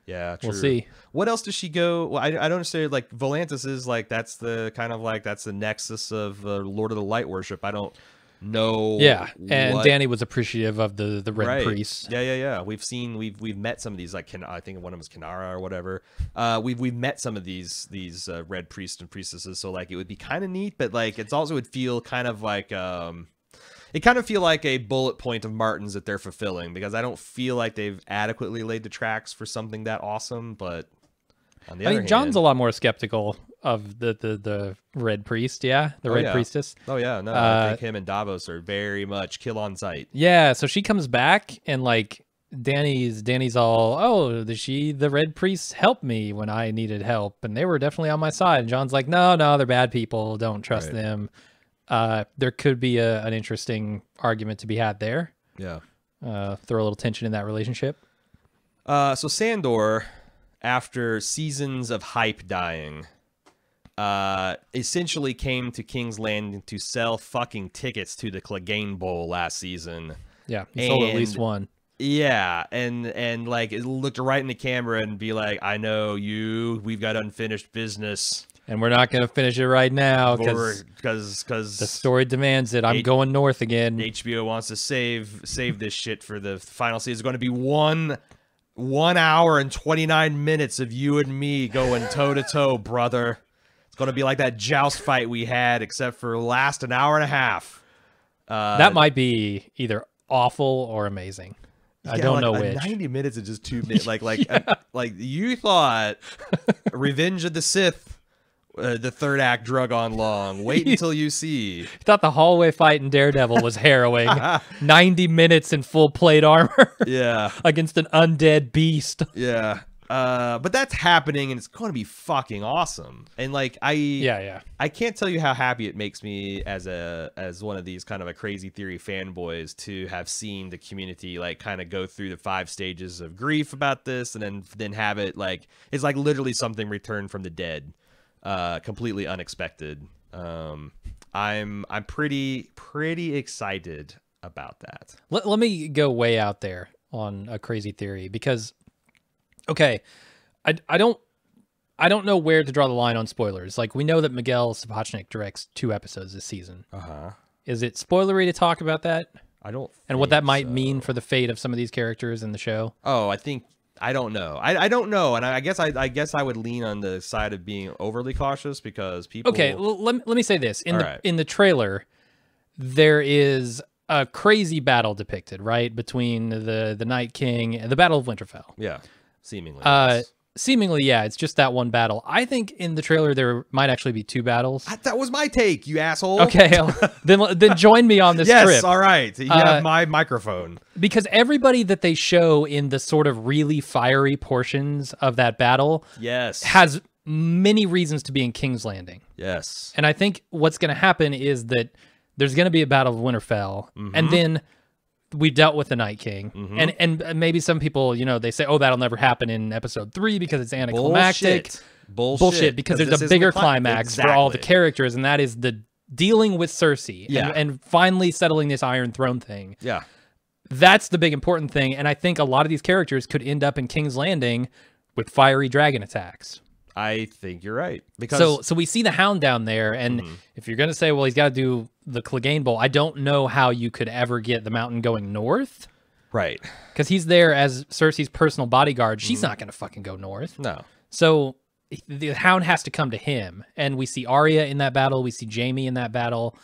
yeah, true. We'll see. What else does she go? Well, I don't understand. Like Volantis is like that's the nexus of Lord of the Light worship. I don't know. Yeah, and Dany was appreciative of the red priests. Yeah. We've met some of these, like I think one of them was Kinara or whatever. We've met some of these red priests and priestesses. So like it would be kind of neat, but like it's also would feel kind of like it kind of feel like a bullet point of Martin's that they're fulfilling, because I don't feel like they've adequately laid the tracks for something that awesome. But on the other hand, John's a lot more skeptical of the Red Priest, the Red Priestess. Oh yeah, no, I think him and Davos are very much kill on sight. Yeah, so she comes back and like Danny's all, oh, the Red Priest helped me when I needed help, and they were definitely on my side. And John's like, no, they're bad people. Don't trust them. There could be an interesting argument to be had there. Yeah. Throw a little tension in that relationship. So Sandor, after seasons of hype dying, essentially came to King's Landing to sell fucking tickets to the Clegane Bowl last season. Yeah, he sold at least one. Yeah, and like it looked right in the camera and be like, I know we've got unfinished business. And we're not going to finish it right now because the story demands it. I'm going north again. HBO wants to save this shit for the final season. It's going to be 1 hour and 29 minutes of you and me going toe to toe, brother. It's going to be like that joust fight we had, except for last an hour and a half. That might be either awful or amazing. I don't know which. 90 minutes is just 2 minutes. Like you thought Revenge of the Sith, the third act, drug on long. Wait until you see. I thought the hallway fight in Daredevil was harrowing. 90 minutes in full plate armor. Yeah. Against an undead beast. Yeah. But that's happening, and it's going to be fucking awesome. And like I can't tell you how happy it makes me as one of these kind of a crazy theory fanboys to have seen the community like kind of go through the 5 stages of grief about this, and then have it like it's like literally something returned from the dead, completely unexpected. I'm pretty excited about that. Let me go way out there on a crazy theory, because okay, I don't know where to draw the line on spoilers. Like, we know that Miguel Sapochnik directs 2 episodes this season. Is it spoilery to talk about that? I don't. And what that might mean for the fate of some of these characters in the show? Oh, I don't know. I don't know, and I guess I would lean on the side of being overly cautious, because people. Okay, well, let me say this. In the trailer, there is a crazy battle depicted, right, between the Night King and the Battle of Winterfell. Yeah. Seemingly. Seemingly, yeah. It's just that one battle. I think in the trailer there might actually be 2 battles. That was my take, you asshole. Okay, then join me on this trip. Yes, all right. You have my microphone. Because everybody that they show in the sort of really fiery portions of that battle, has many reasons to be in King's Landing. Yes. And I think what's going to happen is that there's going to be a Battle of Winterfell, and then we dealt with the Night King, and maybe some people, they say, oh, that'll never happen in episode 3 because it's anticlimactic. Bullshit, because there's a bigger climax for all the characters, and that is the dealing with Cersei and finally settling this Iron Throne thing. Yeah. That's the big important thing, and I think a lot of these characters could end up in King's Landing with fiery dragon attacks. I think you're right. Because so we see the Hound down there, and if you're going to say, well, he's got to do the Clegane Bowl, I don't know how you could ever get the Mountain going north. Right. Because he's there as Cersei's personal bodyguard. She's not going to fucking go north. No. So the Hound has to come to him, and we see Arya in that battle. We see Jaime in that battle.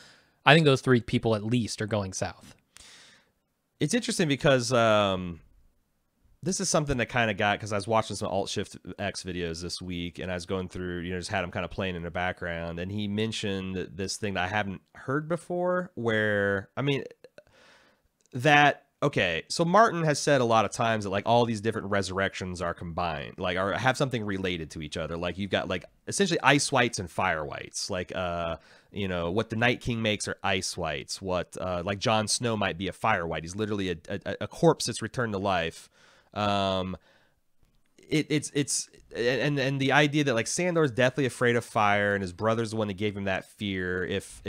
I think those 3 people at least are going south. It's interesting because this is something that kind of because I was watching some Alt Shift X videos this week, and I was going through, just had him kind of playing in the background, and he mentioned this thing that I haven't heard before, where, okay, so Martin has said a lot of times that like all these different resurrections are combined, like, or have something related to each other. Like you've got like essentially ice whites and fire whites, like, what the Night King makes are ice whites. What, like Jon Snow might be a fire white. He's literally a corpse that's returned to life. It's the idea that like Sandor's deathly afraid of fire, and his brother's the one that gave him that fear. If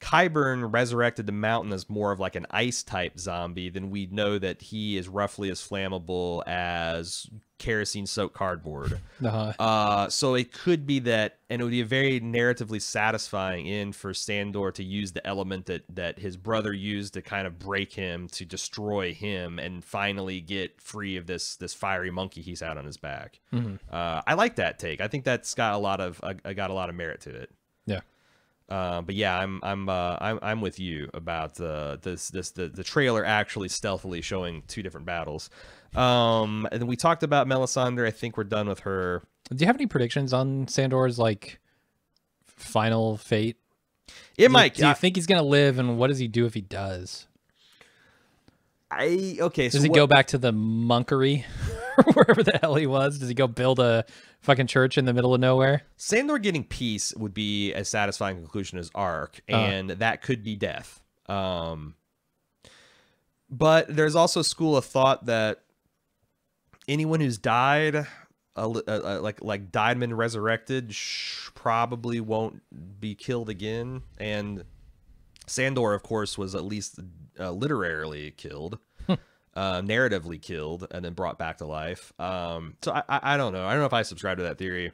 Qyburn resurrected the Mountain as more of like an ice type zombie, then we know that he is roughly as flammable as kerosene soaked cardboard. So it could be that, and it would be a very narratively satisfying end for Sandor to use the element that his brother used to kind of break him, to destroy him, and finally get free of this fiery monkey he's had on his back. I like that take. I think that's got a lot of merit to it. Yeah. But yeah, I'm with you about the trailer actually stealthily showing 2 different battles. And then we talked about Melisandre. I think we're done with her. Do you have any predictions on Sandor's like final fate? Do you think he's gonna live, and what does he do if he does? Does he go back to the monkery or wherever the hell he was? Does he go build a fucking church in the middle of nowhere? Sandor getting peace would be a satisfying conclusion to his arc, and that could be death. But there's also a school of thought that anyone who's died, like died and been resurrected, probably won't be killed again. And Sandor, of course, was at least literarily killed, narratively killed, and then brought back to life. So I don't know. I don't know if I subscribe to that theory.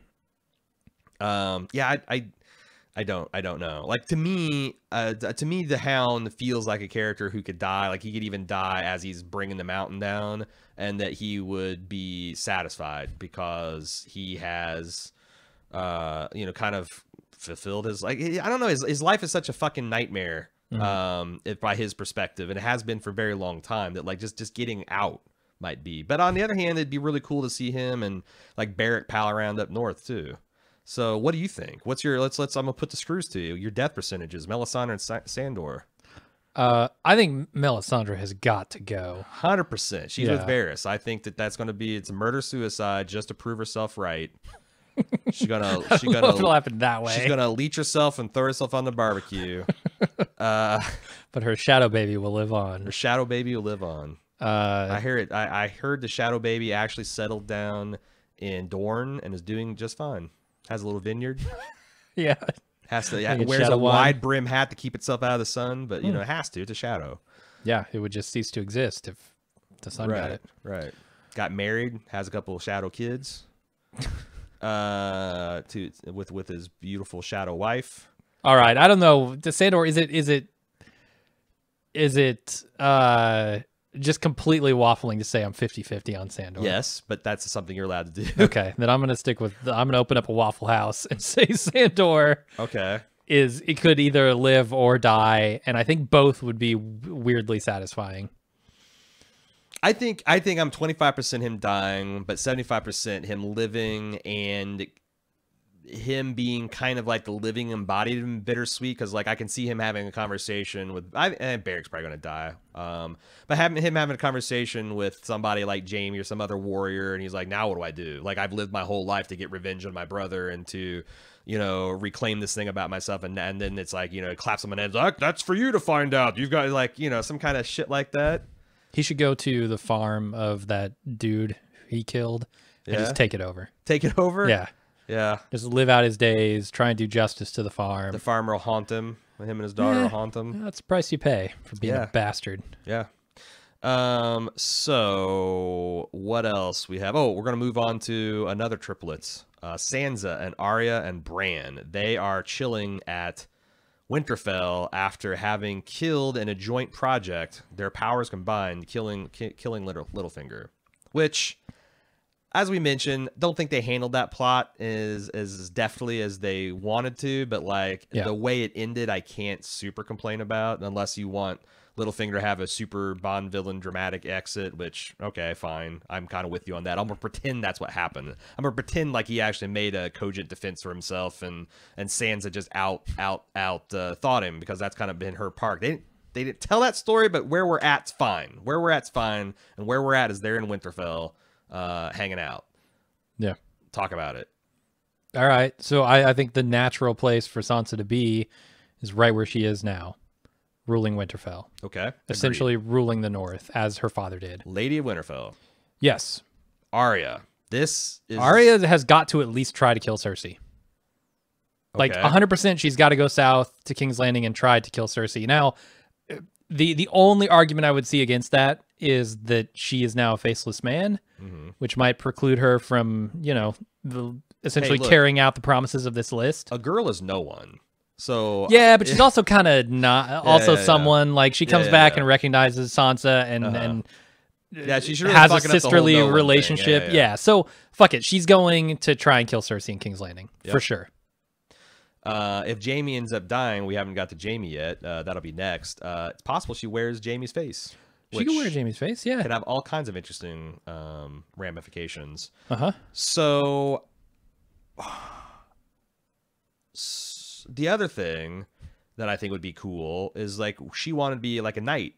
Yeah, I don't know. Like, to me, the Hound feels like a character who could die. Like, he could even die as he's bringing the mountain down, and that he would be satisfied because he has, kind of fulfilled his, like, I don't know. His life is such a fucking nightmare. By his perspective, and it has been for a very long time, that like just getting out might be. But on the other hand, it'd be really cool to see him and like Beric pal around up north too. So what do you think? What's your I'm gonna put the screws to you. Your death percentages, Melisandre and Sandor. I think Melisandre has got to go. 100%. She's with Varys. I think that's going to be, it's a murder suicide just to prove herself right. She's gonna it'll happen that way. She's gonna leech herself and throw herself on the barbecue. But her shadow baby will live on. Her shadow baby will live on. I hear it. I heard the shadow baby actually settled down in Dorne and is doing just fine. Has a little vineyard. Yeah. Has to wears a wide brim hat to keep itself out of the sun, but you know it has to. It's a shadow. Yeah, it would just cease to exist if the sun got it. Right. Got married. Has a couple of shadow kids. With his beautiful shadow wife. All right, I don't know. Sandor, is it just completely waffling to say I'm 50-50 on Sandor? Yes, but that's something you're allowed to do. Okay, then I'm gonna stick with. I'm gonna open up a Waffle House and say Sandor. Okay. It could either live or die, and I think both would be weirdly satisfying. I think I'm 25% him dying, but 75% him living, and him being kind of like the living embodied and bittersweet, because like I can see him having a conversation with Beric's probably gonna die, but having a conversation with somebody like Jaime or some other warrior, and he's like, now what do I do? Like, I've lived my whole life to get revenge on my brother and to, you know, reclaim this thing about myself, and then it's like, you know, it claps on my head like, that's for you to find out. You've got, like, you know, some kind of shit like that. He should go to the farm of that dude he killed and just take it over. Take it over? Yeah. Yeah. Just live out his days, try and do justice to the farm. The farmer will haunt him. Him and his daughter will haunt him. That's the price you pay for being a bastard. Yeah. So what else we have? Oh, we're going to move on to another triplets. Sansa and Arya and Bran. They are chilling at Winterfell after having killed in a joint project, their powers combined, killing Littlefinger, which, as we mentioned, don't think they handled that plot as deftly as they wanted to, but like the way it ended, I can't super complain about, unless you want Littlefinger to have a super Bond villain dramatic exit, which, okay, fine. I'm kind of with you on that. I'm going to pretend that's what happened. I'm going to pretend like he actually made a cogent defense for himself, and Sansa just thought him, because that's kind of been her part. They didn't tell that story, but where we're at's fine. Where we're at's fine, and where we're at is they're in Winterfell, hanging out. Yeah. Talk about it. All right. So I think the natural place for Sansa to be is right where she is now. Ruling Winterfell. Okay. Essentially ruling the North, as her father did. Lady of Winterfell. Yes. Arya. Arya has got to at least try to kill Cersei. Like, 100% she's got to go south to King's Landing and try to kill Cersei. Now, the only argument I would see against that is that she is now a faceless man, which might preclude her from, you know, essentially carrying out the promises of this list. A girl is no one. So yeah, but she's also kind of not someone like she comes back and recognizes Sansa and she's really has a sisterly relationship. Yeah, so fuck it, she's going to try and kill Cersei in King's Landing for sure. If Jaime ends up dying, we haven't got to Jaime yet. That'll be next. It's possible she wears Jaime's face. She could wear Jaime's face, yeah. Could have all kinds of interesting ramifications. Uh-huh. So the other thing that I think would be cool is like she wanted to be like a knight.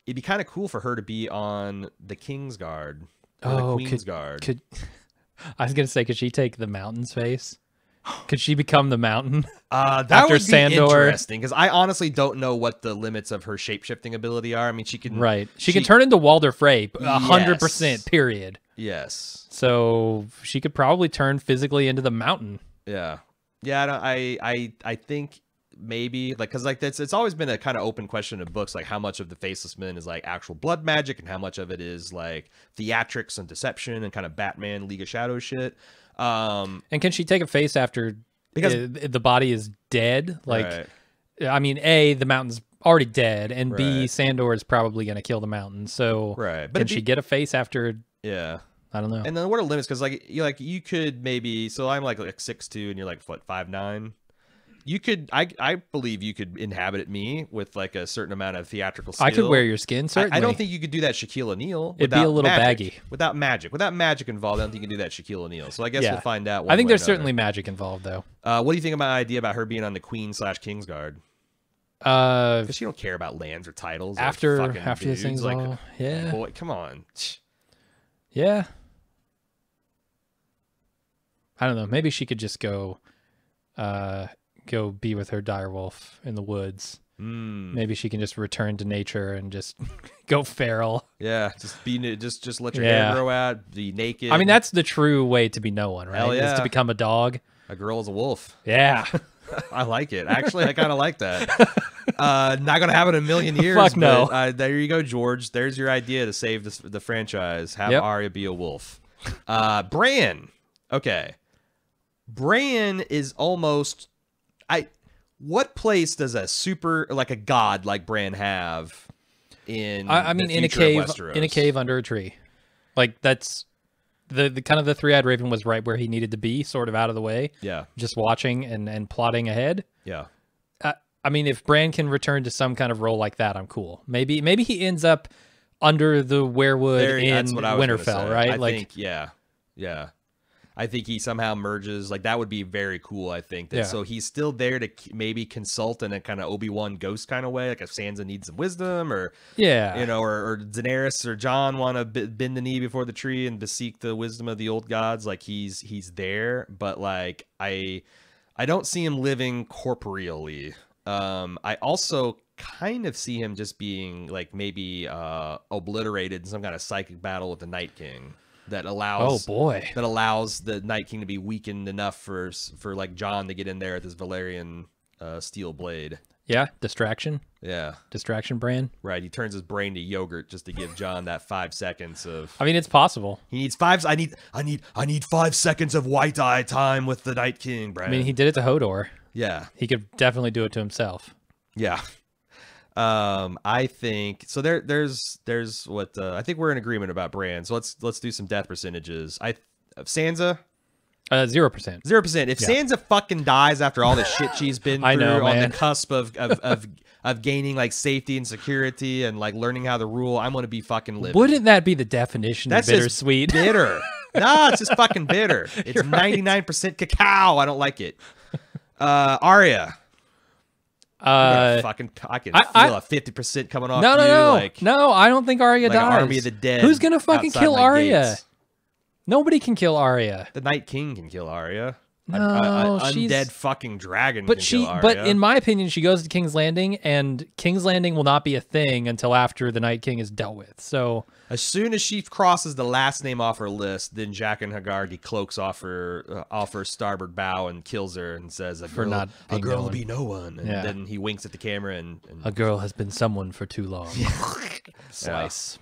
It'd be kind of cool for her to be on the King's Guard or the Queen's Guard. I was gonna say, could she take the Mountain's face? Could she become the Mountain? That would be Sandor? Interesting, because I honestly don't know what the limits of her shape-shifting ability are. I mean, she can she can turn into Walder Frey 100%. Period. Yes. So she could probably turn physically into the Mountain. Yeah. Yeah. I think maybe like because like it's always been a kind of open question in books, like how much of the Faceless Men is like actual blood magic and how much of it is like theatrics and deception and kind of Batman League of Shadows shit. And can she take a face after the body is dead? Like, I mean, A, the Mountain's already dead, and B, Sandor is probably going to kill the Mountain. So but can she get a face after? Yeah. I don't know. And then what are limits? Because like you could maybe, so I'm like 6'2" and you're like what, 5'9". You could, I believe you could inhabit me with like a certain amount of theatrical skill. I could wear your skin, certainly. I don't think you could do that Shaquille O'Neal. It'd be a little baggy. Without magic involved, I don't think you can do that Shaquille O'Neal. So I guess we'll find out. I think there's certainly magic involved, though. What do you think about my idea about her being on the Queen/King's Guard? Because she don't care about lands or titles. After these things, like, boy, come on. Yeah. I don't know. Maybe she could just go be with her direwolf in the woods. Maybe she can just return to nature and just go feral. Yeah, just let your hair grow out, be naked. I mean, that's the true way to be no one, right? Hell yeah. Is to become a dog. A girl is a wolf. Yeah. I like it. Actually, I kind of like that. Not gonna happen in a million years. Fuck no. But, there you go, George. There's your idea to save the franchise. Have Arya be a wolf. Bran. Okay. Bran is almost... What place does a god like Bran have in in a cave under a tree? Like that's the kind of the three-eyed raven was right where he needed to be, sort of out of the way. Yeah. Just watching and plotting ahead. Yeah. I mean, if Bran can return to some kind of role like that, I'm cool. Maybe he ends up under the weirwood in Winterfell, right? I think, yeah. I think he somehow merges. Like that would be very cool. I think that. So he's still there to maybe consult in a kind of Obi-Wan ghost kind of way. Like if Sansa needs some wisdom, or or Daenerys or Jon want to bend the knee before the tree and beseech the wisdom of the old gods. Like he's there, but like I don't see him living corporeally. I also kind of see him just being like maybe obliterated in some kind of psychic battle with the Night King. That allows the Night King to be weakened enough for like Jon to get in there with his Valyrian steel blade. Yeah, distraction. Yeah, distraction Bran. Right, he turns his brain to yogurt just to give Jon that 5 seconds of. I mean, it's possible. He needs 5. I need 5 seconds of white eye time with the Night King, Bran. I mean, he did it to Hodor. Yeah, he could definitely do it to himself. Yeah. I think so. There's what I think we're in agreement about Bran. So let's do some death percentages. Sansa, 0%. 0%. If Sansa fucking dies after all the shit she's been through on the cusp of gaining like safety and security and like learning how to rule, I'm gonna be fucking livid. Wouldn't that be the definition of bittersweet? Bitter. No, it's just fucking bitter. It's 99% cacao. I don't like it. Arya. I can feel a 50% coming off. No, I don't think Arya dies. Army of the Dead. Who's gonna fucking kill Arya? Gates. Nobody can kill Arya. The Night King can kill Arya. No, undead fucking dragon can kill Arya. But in my opinion, she goes to King's Landing, and King's Landing will not be a thing until after the Night King is dealt with. So as soon as she crosses the last name off her list, then Jaqen H'ghar decloaks off her starboard bow and kills her and says, "A girl will be no one." And then he winks at the camera and a girl has been someone for too long. Slice.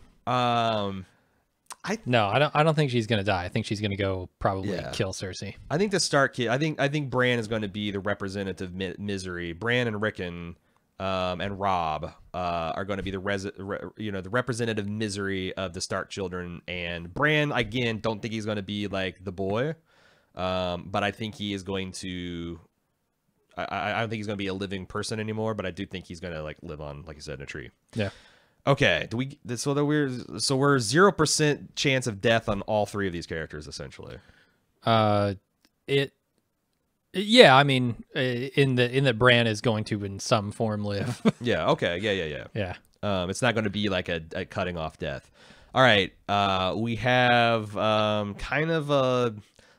No, I don't think she's gonna die. I think she's gonna go probably kill Cersei. I think the Stark kid. I think Bran is going to be the representative misery. Bran and Rickon and Robb are going to be the representative misery of the Stark children. And Bran, again, don't think he's going to be like the boy, but I think he is going to I don't think he's gonna be a living person anymore, but I do think he's gonna like live on, like you said, in a tree. Yeah. Okay. So we're 0% chance of death on all three of these characters essentially. Yeah, I mean, in that Bran is going to in some form live. Yeah. Okay. Yeah. It's not going to be like a cutting off death. All right. We have kind of a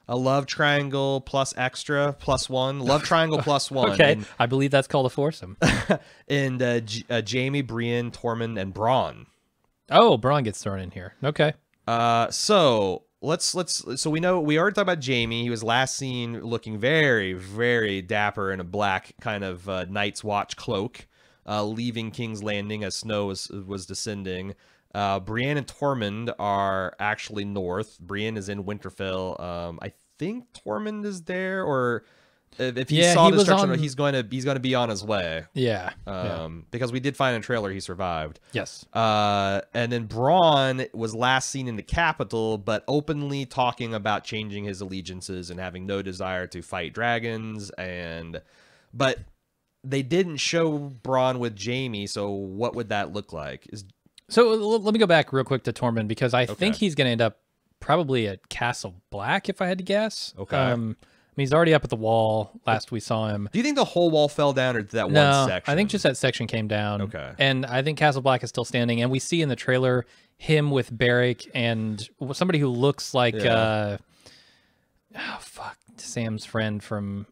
love triangle plus extra plus one. Love triangle plus one. Okay. And I believe that's called a foursome. And Jaime, Brienne, Tormund, and Bronn. Oh, Bronn gets thrown in here. Okay. So we know we already talked about Jaime. He was last seen looking very, very dapper in a black kind of Night's Watch cloak, leaving King's Landing as snow was descending. Brienne and Tormund are actually north. Brienne is in Winterfell. I think Tormund is there, or if he saw destruction, he's going to be on his way. Yeah. Because we did find in a trailer he survived. Yes. And then Bronn was last seen in the capital, but openly talking about changing his allegiances and having no desire to fight dragons. But they didn't show Bronn with Jaime, so what would that look like? So let me go back real quick to Tormund, because I think he's going to end up probably at Castle Black, if I had to guess. Okay. I mean, he's already up at the wall. Last we saw him. Do you think the whole wall fell down, or did that one section? I think just that section came down. Okay. And I think Castle Black is still standing. And we see in the trailer him with Beric and somebody who looks like Sam's friend from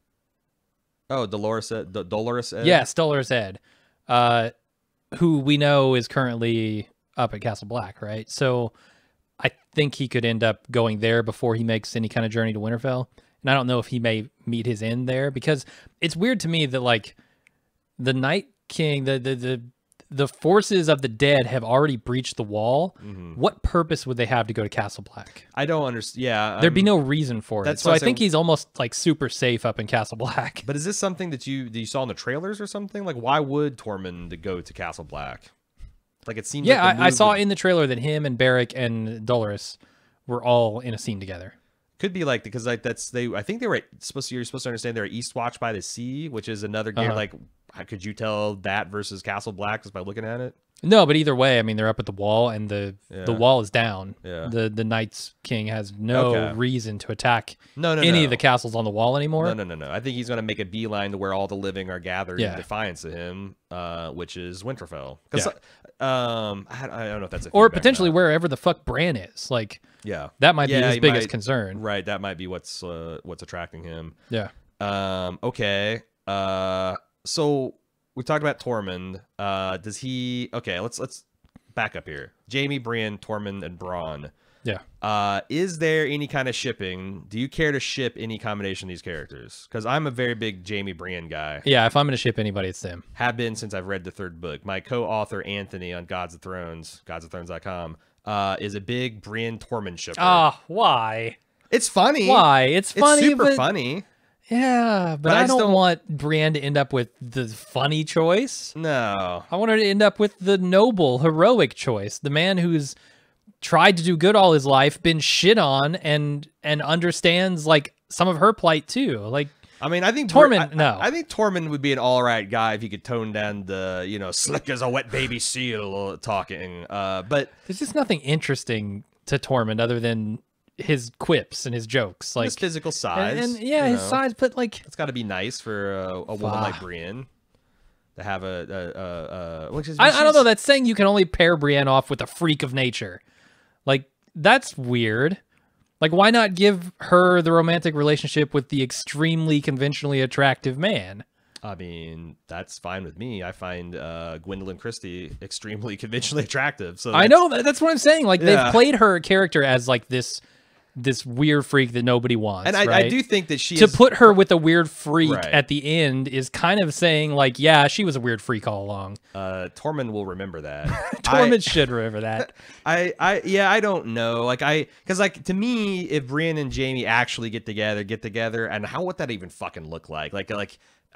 Dolorous Ed. Yes, Dolorous Ed. Who we know is currently up at Castle Black, right? So I think he could end up going there before he makes any kind of journey to Winterfell. And I don't know if he may meet his end there, because it's weird to me that like the Night King, the forces of the dead have already breached the wall. Mm-hmm. What purpose would they have to go to Castle Black? I don't understand. Yeah, there'd be no reason for it. So I think he's almost like super safe up in Castle Black. But is this something that you saw in the trailers or something? Like, why would Tormund go to Castle Black? Like, it seems. Yeah, like I saw in the trailer that him and Beric and Dolorous were all in a scene together. Could be like, because like I think they were you're supposed to understand they're Eastwatch by the Sea, which is another game. Like, could you tell that versus Castle Black just by looking at it? No, but either way, I mean, they're up at the wall, and the wall is down. Yeah. The Night's King has no reason to attack any of the castles on the wall anymore. No. I think he's going to make a beeline to where all the living are gathered in defiance of him, which is Winterfell. I don't know if that's or potentially wherever the fuck Bran is. Like, that might be his biggest concern. Right, that might be what's attracting him. Yeah. Okay. So we talked about Tormund. Does he? Okay, let's back up here. Jaime, Brienne, Tormund, and Bronn. Yeah. Is there any kind of shipping? Do you care to ship any combination of these characters? Because I'm a very big Jaime Brienne guy. Yeah, if I'm going to ship anybody, it's them. Have been since I've read the third book. My co-author Anthony on Gods of Thrones, godsofthrones.com, is a big Brienne Tormund shipper. Why? It's funny. Why? It's funny. It's super funny. Yeah, but I don't want Brienne to end up with the funny choice. No. I want her to end up with the noble, heroic choice. The man who's tried to do good all his life, been shit on, and understands like some of her plight too. Like, I mean, I think Tormund. I think Tormund would be an all right guy if he could tone down the slick as a wet baby seal talking. But there's just nothing interesting to Tormund other than his quips and his jokes, like his physical size, and his size. But like, it's got to be nice for a woman like Brienne to have a. I don't know. That's saying you can only pair Brienne off with a freak of nature. Like, that's weird. Like, why not give her the romantic relationship with the extremely conventionally attractive man? I mean, that's fine with me. I find Gwendolyn Christie extremely conventionally attractive. So I know that's what I'm saying. Like, they've played her character as like this weird freak that nobody wants. And I do think that to put her with a weird freak at the end is kind of saying like, yeah, she was a weird freak all along. Tormund will remember that. Tormund should remember that. I don't know. Like because like to me, if Brienne and Jaime actually get together, and how would that even fucking look like? Like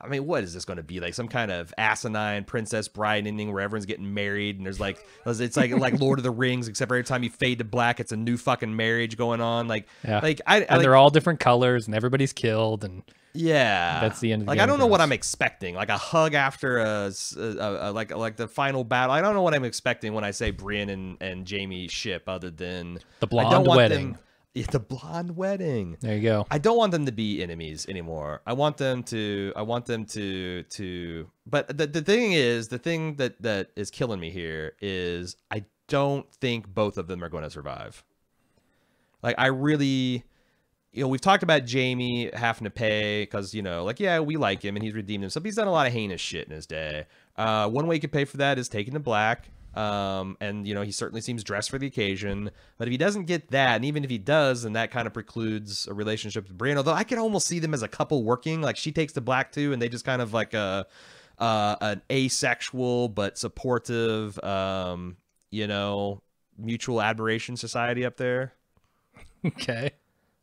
I mean, what is this going to be? Like some kind of asinine Princess Bride ending where everyone's getting married and there's like, it's like Lord of the Rings, except every time you fade to black, it's a new fucking marriage going on. Like, and they're all different colors and everybody's killed. And Yeah, that's the end of the like Game I don't of know what Thrones. I'm expecting, like a hug after like the final battle. I don't know what I'm expecting when I say Brienne and Jaime ship, other than The I don't blonde want wedding. Yeah, the blonde wedding. There you go. I don't want them to be enemies anymore. I want them to. But the thing is, the thing that is killing me here is I don't think both of them are going to survive. Like I really. We've talked about Jaime having to pay because, like, yeah, we like him and he's redeemed himself. He's done a lot of heinous shit in his day. One way he could pay for that is taking the black. And, he certainly seems dressed for the occasion. But if he doesn't get that, and even if he does, then that kind of precludes a relationship with Brienne. Although I could almost see them as a couple working. Like, she takes the black too, and they just kind of like an asexual but supportive, mutual admiration society up there. Okay.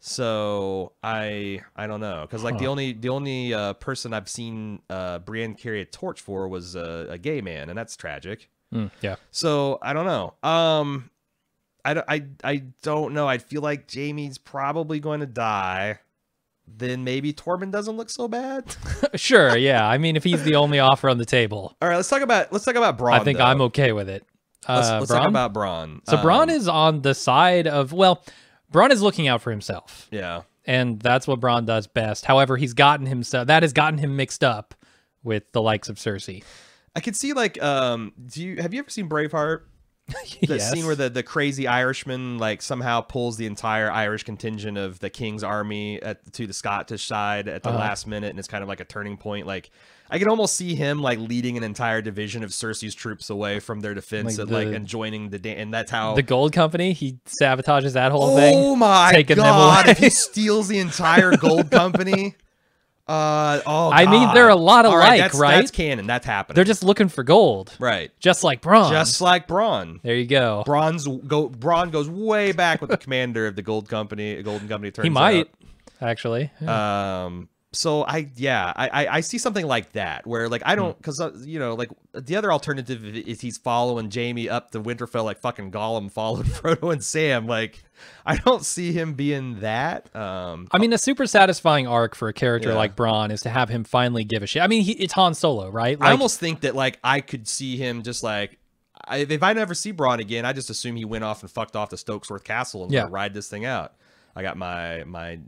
So I don't know, because like the only person I've seen Brienne carry a torch for was a gay man, and that's tragic. Yeah. So I don't know. I don't know. I feel like Jaime's probably going to die. Then maybe Tormund doesn't look so bad. Sure. Yeah. I mean, if he's the only offer on the table. All right. Let's talk about Bronn. I think though. I'm okay with it. Let's talk about Bronn. So Bronn is on the side of Bronn is looking out for himself. Yeah. And that's what Bronn does best. However, that has gotten him mixed up with the likes of Cersei. I could see like have you ever seen Braveheart? The Yes. scene where the crazy Irishman like somehow pulls the entire Irish contingent of the King's army to the Scottish side at the last minute, and it's kind of like a turning point. Like I can almost see him like leading an entire division of Cersei's troops away from their defense and joining and that's how the Gold Company, he sabotages that whole thing. Oh my taking them god! away. If he steals the entire Gold Company. I mean, they're a lot alike, right? That's canon. That's happening. They're just looking for gold. Right. Just like Bronn. Just like Bronn. There you go. Bronn goes way back with the commander of the Golden Company. Turns He might, out. actually. Yeah. So I see something like that where like I don't, because like the other alternative is he's following Jaime up to Winterfell like fucking Gollum followed Frodo and Sam. Like I don't see him being that. I mean, a super satisfying arc for a character like Bronn is to have him finally give a shit. I mean, it's Han Solo, right? Like, I almost think that like I could see him just like if I never see Bronn again, I just assume he went off and fucked off to Stokesworth Castle and gonna ride this thing out. I got my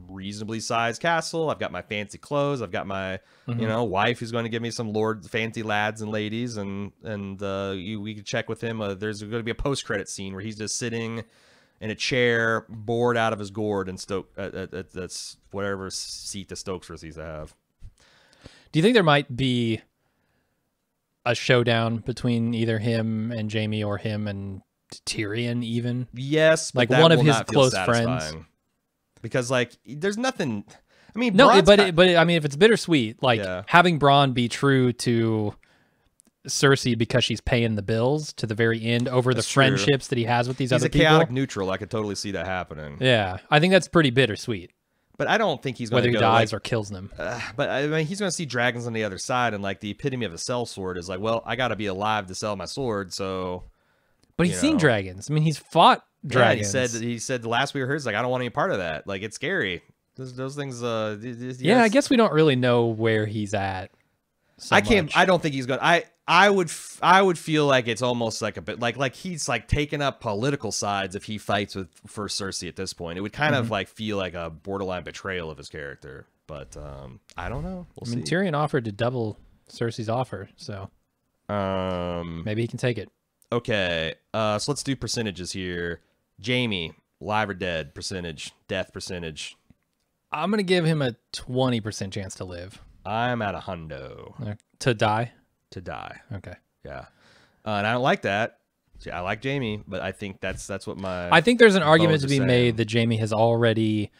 reasonably sized castle. I've got my fancy clothes. I've got my wife who's going to give me some fancy lads and ladies, and we can check with him. There's going to be a post credit scene where he's just sitting in a chair, bored out of his gourd, and that's whatever seat the Stokesworth used to have. Do you think there might be a showdown between either him and Jaime or him and Tyrion even? Yes, like one of his close friends. Because like there's nothing. I mean, no, but I mean, if it's bittersweet, like having Bronn be true to Cersei because she's paying the bills to the very end over the friendships that he has with these other people. He's a chaotic neutral. I could totally see that happening. Yeah, I think that's pretty bittersweet. But I don't think he's going to whether he dies or kills them. But I mean, he's going to see dragons on the other side, and like the epitome of a sellsword is like, well, I got to be alive to sell my sword, so. But he's seen dragons. I mean, he's fought dragons. He said the last we heard is like, I don't want any part of that. Like, it's scary. Those things. Yeah, I guess we don't really know where he's at. I don't think he's going. I would feel like it's almost like a bit like he's like taking up political sides if he fights for Cersei at this point. It would kind of like feel like a borderline betrayal of his character. But I don't know. We'll see. Tyrion offered to double Cersei's offer, so maybe he can take it. Okay, so let's do percentages here. Jaime, live or dead percentage, death percentage. I'm gonna give him a 20% chance to live. I'm at a hundo. To die? To die. Okay. Yeah. And I don't like that. I like Jaime, but I think that's what my. I think there's an argument to be made that Jaime has already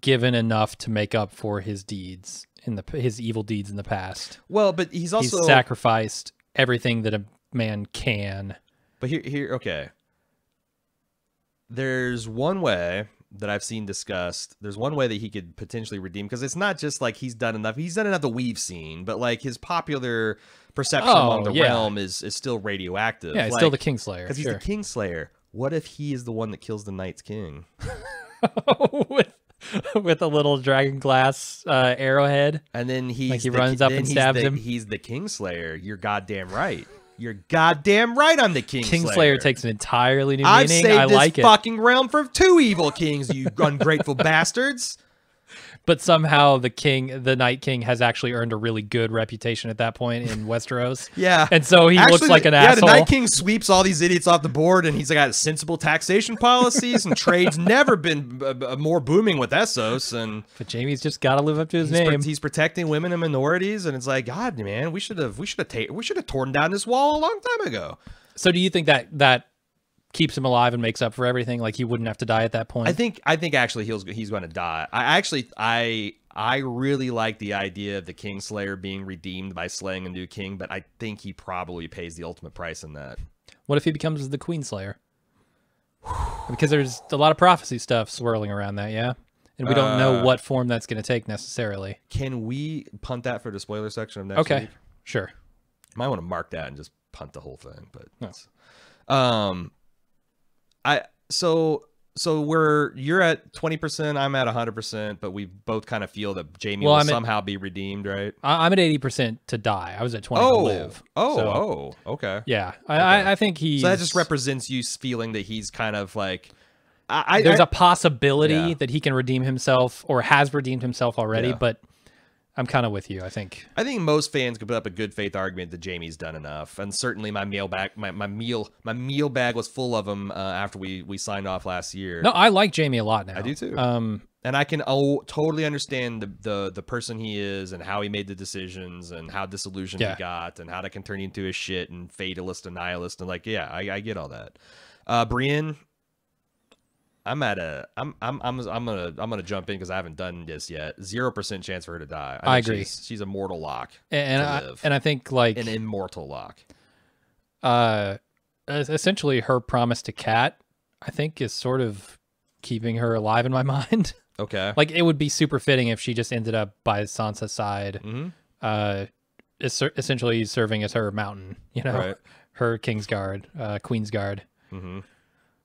given enough to make up for his deeds his evil deeds in the past. Well, but he's sacrificed everything that a man can. But here, okay. There's one way that I've seen discussed. There's one way that he could potentially redeem, because it's not just like he's done enough that we've seen, but like his popular perception among the realm is still radioactive. Yeah, he's still the Kingslayer. Because he's the Kingslayer. What if he is the one that kills the Night's King? with a little dragon glass arrowhead. And then he runs up and stabs him. He's the Kingslayer. You're goddamn right. You're goddamn right. I'm the Kingslayer. Kingslayer takes an entirely new I've meaning. saved I like this fucking realm for 2 evil kings, you ungrateful bastards. But somehow the Night King has actually earned a really good reputation at that point in Westeros. Yeah. And so he looks like an asshole. Yeah, the Night King sweeps all these idiots off the board, and he's got sensible taxation policies, and trade's never been more booming with Essos. But Jaime's just got to live up to his name. He's protecting women and minorities, and it's like, God, man, we should have torn down this wall a long time ago. So do you think that keeps him alive and makes up for everything? Like he wouldn't have to die at that point? I think actually he's going to die. I really like the idea of the Kingslayer being redeemed by slaying a new king, but I think he probably pays the ultimate price in that. What if he becomes the Queenslayer? Because there's a lot of prophecy stuff swirling around that, yeah? And we don't know what form that's going to take necessarily. Can we punt that for the spoiler section of next week? Sure. Might want to mark that and just punt the whole thing, but no. So you're at 20%, I'm at 100%, but we both kind of feel that Jaime will somehow be redeemed, right? I'm at 80% to die. I was at 20 to live. Okay. Yeah, I think he's... So that just represents you feeling that he's kind of like... There's a possibility that he can redeem himself or has redeemed himself already, but I'm kind of with you. I think most fans could put up a good faith argument that Jaime's done enough, and certainly my meal bag was full of them after we signed off last year. No, I like Jaime a lot now. I do too. And I can totally understand the person he is and how he made the decisions and how disillusioned he got and how that can turn you into a shit and fatalist and nihilist and like I get all that. Brienne, I'm gonna jump in because I haven't done this yet. 0% chance for her to die. I agree. She's a mortal lock, and I think like an immortal lock. Essentially, her promise to Cat, I think, is sort of keeping her alive in my mind. Okay, like it would be super fitting if she just ended up by Sansa's side, essentially serving as her mountain. You know, her Kingsguard, Queen's Guard.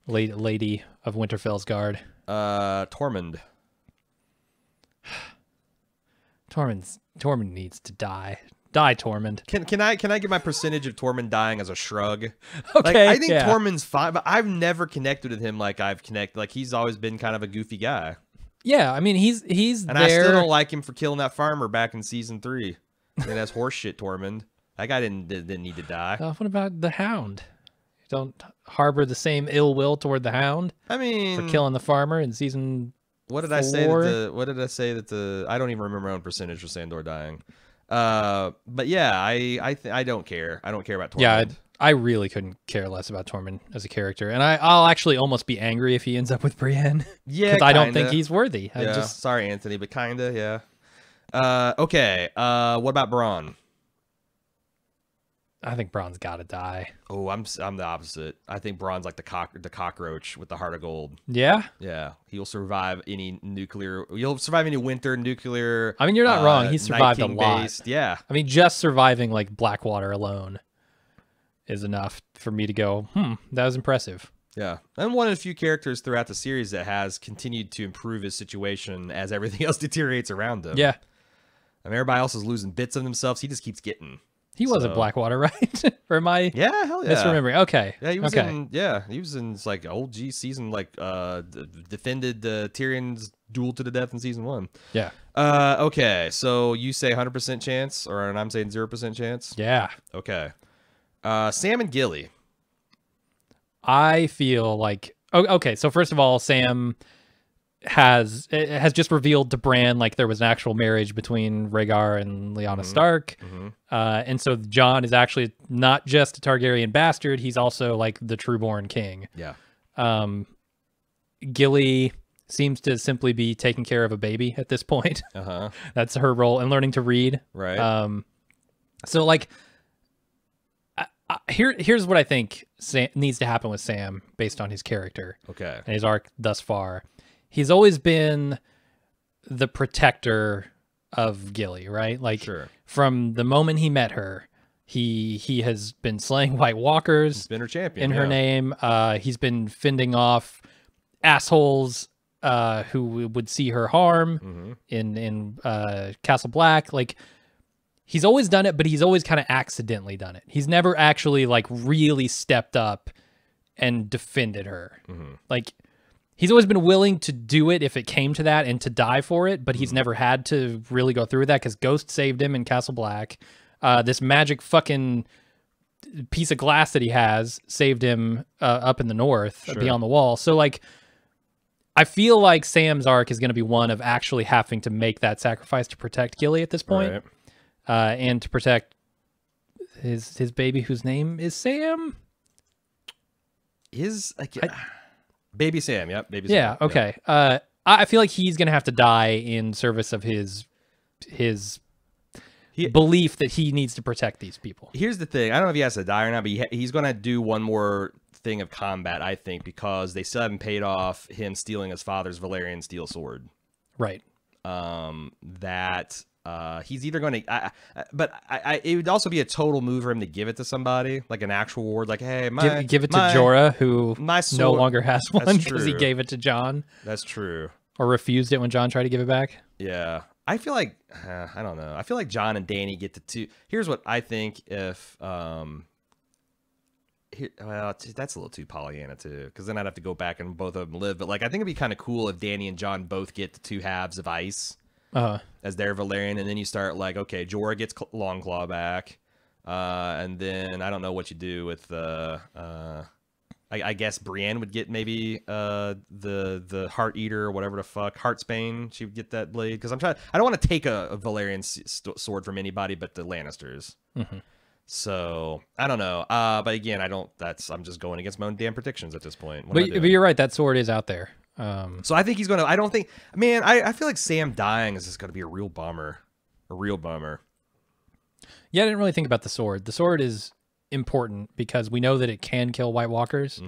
Lady of Winterfell's Guard. Tormund. Tormund needs to die. Die, Tormund. Can I get my percentage of Tormund dying as a shrug? Okay, I think Tormund's fine, but I've never connected with him like I've connected. Like he's always been kind of a goofy guy. Yeah, I mean he's and there. I still don't like him for killing that farmer back in season 3. I mean, that's horseshit, Tormund. That guy didn't need to die. What about the Hound? Don't harbor the same ill will toward the Hound. I mean, for killing the farmer in season. What did 4? I say? What did I say that the? I don't even remember my own percentage for Sandor dying. But yeah, I don't care. I don't care about Tormund. Yeah, I really couldn't care less about Tormund as a character, and I'll actually almost be angry if he ends up with Brienne. Yeah, because I don't think he's worthy. Sorry, Anthony, but kinda, yeah. Okay. What about Bronn? I think Bronn's got to die. Oh, I'm the opposite. I think Bronn's like the cockroach with the heart of gold. Yeah? Yeah. He'll survive any nuclear... He'll survive any winter nuclear... I mean, you're not wrong. He's survived a lot. Based. Yeah. I mean, just surviving like Blackwater alone is enough for me to go, that was impressive. Yeah. And one of the few characters throughout the series that has continued to improve his situation as everything else deteriorates around him. Yeah. I mean, everybody else is losing bits of themselves. He just keeps getting... He was at Blackwater, right? Or am I hell yeah. misremembering? Okay. Yeah, he was he was in like old G season, like defended Tyrion's duel to the death in season 1. Yeah. Okay, so you say 100% chance, or and I'm saying 0% chance? Yeah. Okay. Sam and Gilly. I feel like okay, so first of all, Sam has just revealed to Bran like there was an actual marriage between Rhaegar and Lyanna Stark, and so Jon is actually not just a Targaryen bastard; he's also like the trueborn king. Yeah. Gilly seems to simply be taking care of a baby at this point. That's her role, and learning to read. Right. So like, here's what I think needs to happen with Sam based on his character. Okay. And his arc thus far. He's always been the protector of Gilly, right? Like from the moment he met her, he has been slaying White Walkers. He's been her champion in her name. He's been fending off assholes who would see her harm in Castle Black. Like, he's always done it, but he's always kind of accidentally done it. He's never actually like really stepped up and defended her. Like, he's always been willing to do it if it came to that and to die for it, but he's never had to really go through with that because Ghost saved him in Castle Black. This magic fucking piece of glass that he has saved him up in the north beyond the wall. So like, I feel like Sam's arc is going to be one of actually having to make that sacrifice to protect Gilly at this point, and to protect his baby, whose name is Sam. Baby Sam, yep. Baby Sam. Yeah, okay. Yep. I feel like he's going to have to die in service of his belief that he needs to protect these people. Here's the thing. I don't know if he has to die or not, but he's going to do one more thing of combat, I think, because they still haven't paid off him stealing his father's Valyrian steel sword. Right. He's either going to, it would also be a total move for him to give it to somebody, like an actual ward, like, hey, give it to Jorah, who no longer has one because he true. gave it to Jon. That's true. Or refused it when Jon tried to give it back. Yeah. I feel like, I don't know. I feel like Jon and Dany get to two. Here's what I think if, well, that's a little too Pollyanna too, because then I'd have to go back and both of them live. But like, I think it'd be kind of cool if Dany and Jon both get the two halves of ice as their Valyrian, and then you start like, okay, Jorah gets Longclaw back, and then I don't know what you do with I guess Brienne would get maybe the Heart Eater or whatever the fuck, Heartsbane. She would get that blade, because I don't want to take a Valyrian sword from anybody but the Lannisters. So I don't know, but again, I'm just going against my own damn predictions at this point. But you're right, that sword is out there. So I think he's gonna. I don't think, man. I feel like Sam dying is just gonna be a real bummer. Yeah, I didn't really think about the sword. The sword is important because we know that it can kill White Walkers.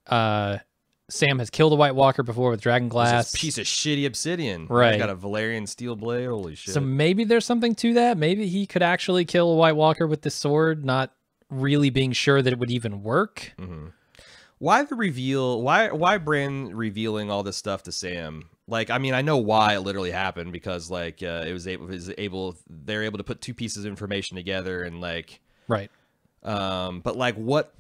Sam has killed a White Walker before with Dragon Glass. Piece of shitty obsidian. Right. He's got a Valyrian steel blade. Holy shit. So maybe there's something to that. Maybe he could actually kill a White Walker with this sword, not really being sure that it would even work. Why the reveal? Why Bran revealing all this stuff to Sam? Like, I mean, I know why it literally happened, because like they're able to put two pieces of information together and like but like what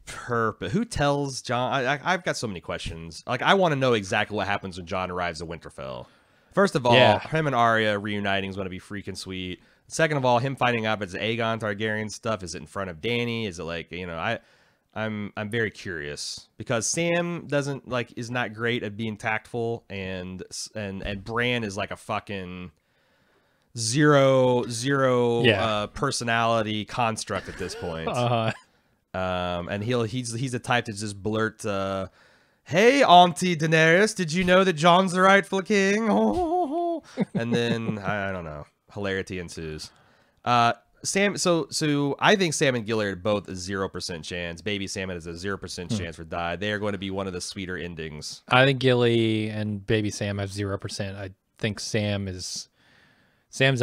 purpose? Who tells Jon? I've got so many questions. Like, I want to know exactly what happens when Jon arrives at Winterfell. First of all, him and Arya reuniting is going to be freaking sweet. Second of all, him finding out it's Aegon Targaryen stuff. Is it in front of Dany? Is it like, you know, I'm very curious, because Sam is not great at being tactful, and Bran is like a fucking zero personality construct at this point. And he's the type to just blurt, "Hey, Auntie Daenerys, did you know that Jon's the rightful king?" And then I don't know, hilarity ensues. Sam, so I think Sam and Gilly are both a 0% chance. Baby Sam has a 0% chance for die. They are going to be one of the sweeter endings. I think Gilly and Baby Sam have 0%. I think Sam's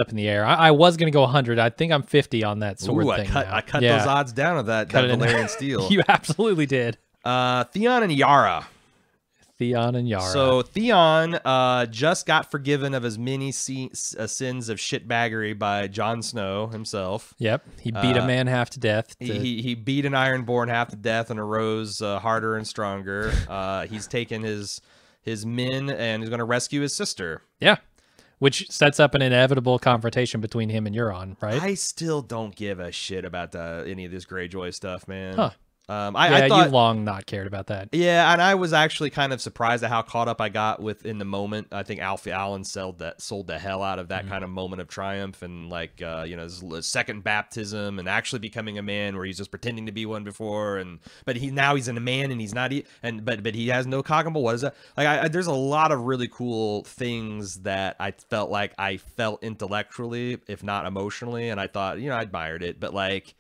up in the air. I was going to go 100. I think I'm 50 on that sword thing. I cut those odds down of that Valyrian steel. You absolutely did. Theon and Yara. So Theon just got forgiven of his many sins of shitbaggery by Jon Snow himself. Yep, he beat a man half to death. He beat an Ironborn half to death and arose harder and stronger. He's taken his men and he's going to rescue his sister. Yeah, which sets up an inevitable confrontation between him and Euron, right? I still don't give a shit about any of this Greyjoy stuff, man. Huh. I thought you've long not cared about that. Yeah, and I was actually kind of surprised at how caught up I got with in the moment. I think Alfie Allen sold the hell out of that kind of moment of triumph, and like you know, his second baptism and actually becoming a man where he's just pretending to be one before, but he's in a man and he's not, but he has no cognible. What is that? Like, there's a lot of really cool things that I felt like I felt intellectually, if not emotionally, and I thought, you know, I admired it, but like,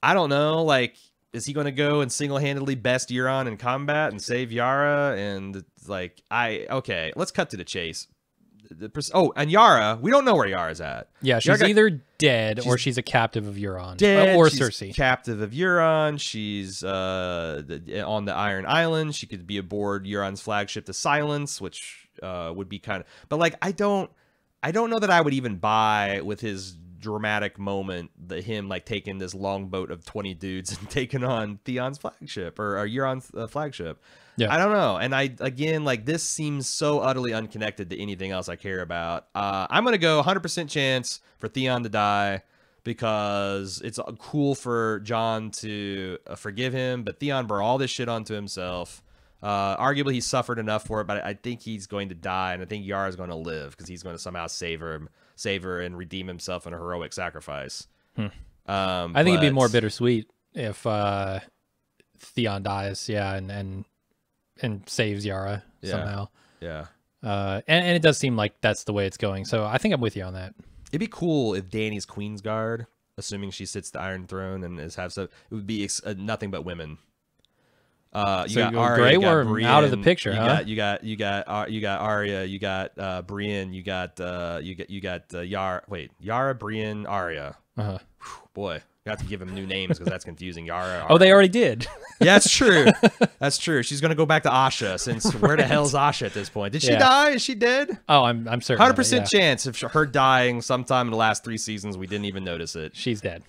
I don't know, like, is he going to go and single-handedly best Euron in combat and save Yara? And like, okay, let's cut to the chase. and Yara, we don't know where Yara's at. Yeah, she's either dead or she's a captive of Euron. Dead, or she's Cersei. Captive of Euron. She's on the Iron Island. She could be aboard Euron's flagship, the Silence, which would be kind of. But like, I don't know that I would even buy with his dramatic moment him like taking this longboat of 20 dudes and taking on Theon's flagship or Euron's flagship. Yeah, I don't know. And again, like, this seems so utterly unconnected to anything else I care about. I'm gonna go 100% chance for Theon to die because it's cool for Jon to forgive him, but Theon brought all this shit onto himself. Arguably he suffered enough for it, but I think he's going to die, and I think Yara's going to live because he's going to somehow save her and redeem himself in a heroic sacrifice. I think it'd be more bittersweet if Theon dies, and saves Yara somehow. Yeah. And it does seem like that's the way it's going, so I think I'm with you on that. It'd be cool if Dany's Queensguard, assuming she sits the Iron Throne and has so it would be nothing but women. You got Arya, Grey you got Worm Brienne, out of the picture, you got Arya, you got Brienne, you got Yara, Brienne, Arya. Boy, you have to give them new names because that's confusing. Yara. Oh, they already did. Yeah, that's true. That's true. She's gonna go back to Asha since where the hell's Asha at this point? Did she die? Is she dead? Oh, I'm certain. 100% chance of her dying sometime in the last 3 seasons. We didn't even notice it. She's dead.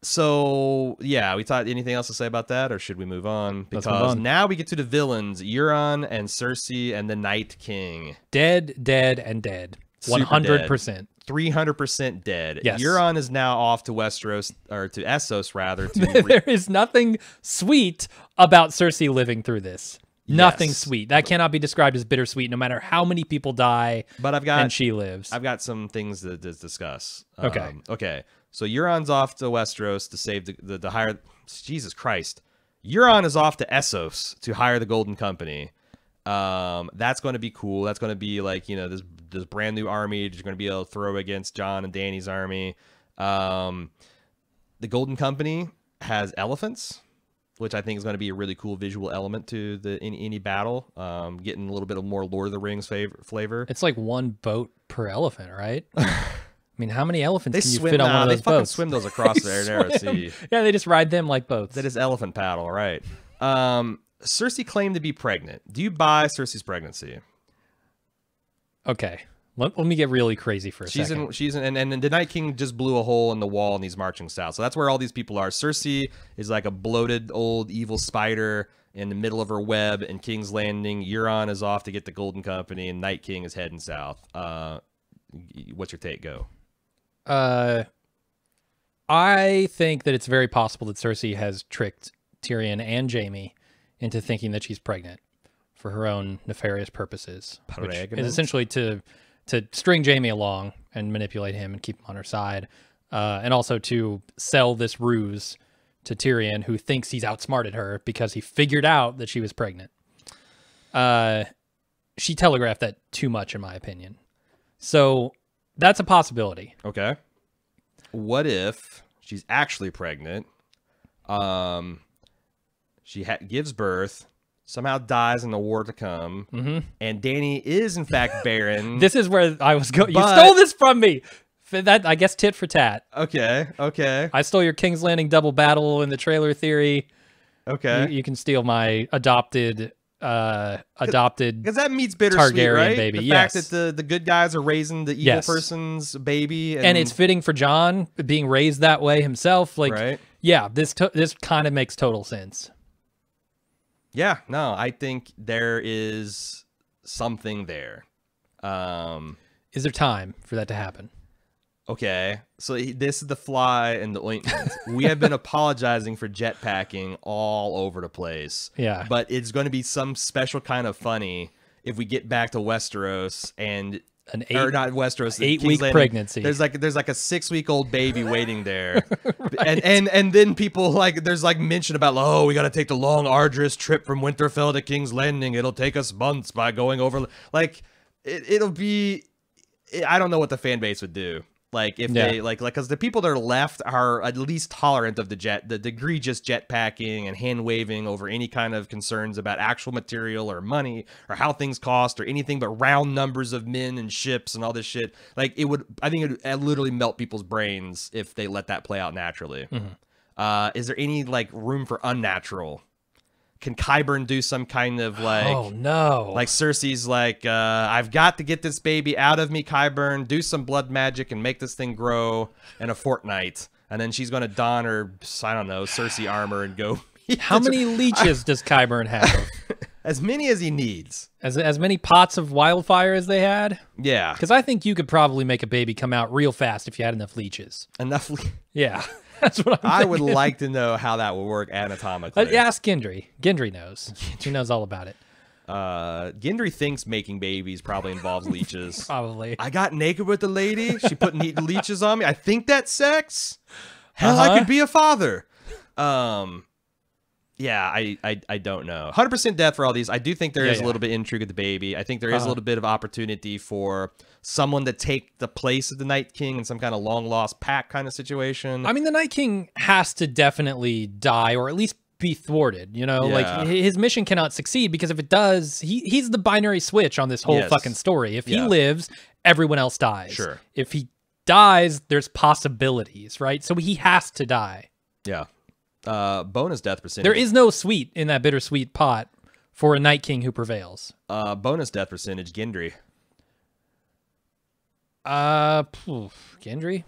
So yeah, we thought anything else to say about that, or should we move on? Because now we get to the villains: Euron and Cersei and the Night King. Dead, and dead. 100%. 300% dead. Yes. Euron is now off to Westeros, or to Essos rather. There is nothing sweet about Cersei living through this. Nothing sweet. That cannot be described as bittersweet, no matter how many people die. But and she lives. I've got some things to discuss. Okay. Okay. So Euron's off to Westeros to save the hire. Jesus Christ. Euron is off to Essos to hire the Golden Company. That's going to be cool. That's going to be like, this brand new army you're going to be able to throw against Jon and Dany's army. The Golden Company has elephants, which I think is going to be a really cool visual element to any battle. Getting a little bit of more Lord of the Rings flavor. It's like one boat per elephant, right? I mean, how many elephants can you fit on one of those boats? They fucking swim those across the narrow sea. Yeah, they just ride them like boats. That is elephant paddle, right? Cersei claimed to be pregnant. Do you buy Cersei's pregnancy? Okay, let me get really crazy for a second. And the Night King just blew a hole in the wall and he's marching south. So that's where all these people are. Cersei is like a bloated old evil spider in the middle of her web in King's Landing. Euron is off to get the Golden Company, and Night King is heading south. What's your take? Go. I think that it's very possible that Cersei has tricked Tyrion and Jaime into thinking that she's pregnant for her own nefarious purposes, which is essentially to string Jaime along and manipulate him and keep him on her side, and also to sell this ruse to Tyrion, who thinks he's outsmarted her because he figured out that she was pregnant. She telegraphed that too much, in my opinion. So that's a possibility. Okay. What if she's actually pregnant? She gives birth, somehow dies in the war to come, and Dany is in fact barren. This is where I was going. You stole this from me. That, I guess, tit for tat. Okay. I stole your King's Landing double battle in the trailer theory. Okay. You can steal my adopted because that meets bittersweet, Targaryen right? baby. The fact that the good guys are raising the evil person's baby, and it's fitting for Jon being raised that way himself. Like, right? Yeah, this kind of makes total sense. Yeah, no, I think there is something there. Is there time for that to happen? Okay, so this is the fly in the ointment. We have been apologizing for jetpacking all over the place. Yeah. But it's going to be some special kind of funny if we get back to Westeros and... or not Westeros, 8-week pregnancy. There's like a 6-week-old baby waiting there. Right. and then people there's mention about, oh, we got to take the long, arduous trip from Winterfell to King's Landing. It'll take us months by going over... it'll be... I don't know what the fan base would do. Like if they because the people that are left are at least tolerant of the egregious jetpacking and hand waving over any kind of concerns about actual material or money or how things cost or anything but round numbers of men and ships and all this shit. Like I think it would literally melt people's brains if they let that play out naturally. Is there any like room for unnatural? Can Qyburn do some kind of like, oh no, like Cersei's like, I've got to get this baby out of me, Qyburn, do some blood magic and make this thing grow in a fortnight. And then she's going to don her, I don't know, Cersei armor and go. How many leeches does Qyburn have? As many as he needs. As many pots of wildfire as they had? Yeah. Because I think you could probably make a baby come out real fast if you had enough leeches. Yeah. That's what I would like to know how that would work anatomically. Ask Gendry. Gendry knows. He knows all about it. Gendry thinks making babies probably involves leeches. Probably. I got naked with the lady. She put leeches on me. I think that's sex. Hell, I could be a father. Yeah, I don't know. 100% death for all these. I do think there is a little bit of intrigue with the baby. I think there is a little bit of opportunity for someone to take the place of the Night King in some kind of long lost pack kind of situation. I mean, the Night King has to definitely die or at least be thwarted, you know? Like his mission cannot succeed because if it does, he's the binary switch on this whole fucking story. If he lives, everyone else dies. Sure. If he dies, there's possibilities, right? So he has to die. Yeah. Bonus death percentage. There is no sweet in that bittersweet pot for a Night King who prevails. Bonus death percentage, Gendry. Gendry?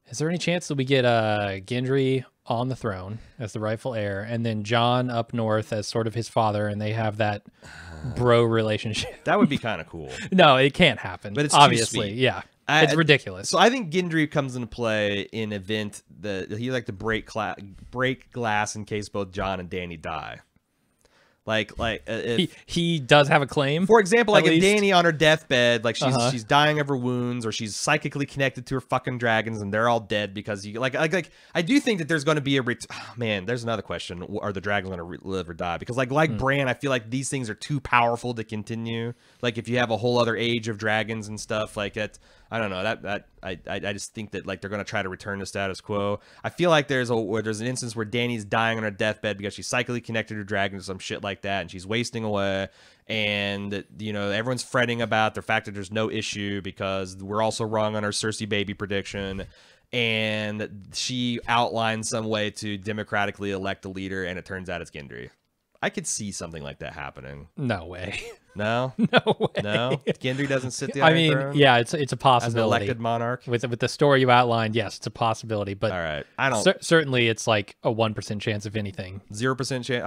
Is there any chance that we get Gendry on the throne as the rightful heir and then Jon up north as sort of his father and they have that bro relationship? That would be kind of cool. No, it can't happen. But it's obviously, yeah. It's ridiculous. So I think Gendry comes into play in an event that he like to break glass in case both Jon and Dany die. If, he does have a claim. For example, like if Dany on her deathbed, like she's dying of her wounds, or she's psychically connected to her fucking dragons, and they're all dead because you like I do think that there's going to be a man. There's another question: are the dragons going to live or die? Because like Bran, I feel like these things are too powerful to continue. Like if you have a whole other age of dragons and stuff like that. I don't know I just think that like they're gonna try to return to status quo. I feel like there's an instance where Dany's dying on her deathbed because she's psychically connected to dragons or some shit like that, and she's wasting away. And you know everyone's fretting about the fact that there's no issue because we're also wrong on our Cersei baby prediction. And she outlines some way to democratically elect a leader, and it turns out it's Gendry. I could see something like that happening. No way. No? No way. No? Gendry doesn't sit the Iron Throne? Yeah, it's a possibility. As an elected monarch? With the story you outlined, yes, it's a possibility. But all right. I don't... certainly it's like a 1% chance of anything. 0% chance?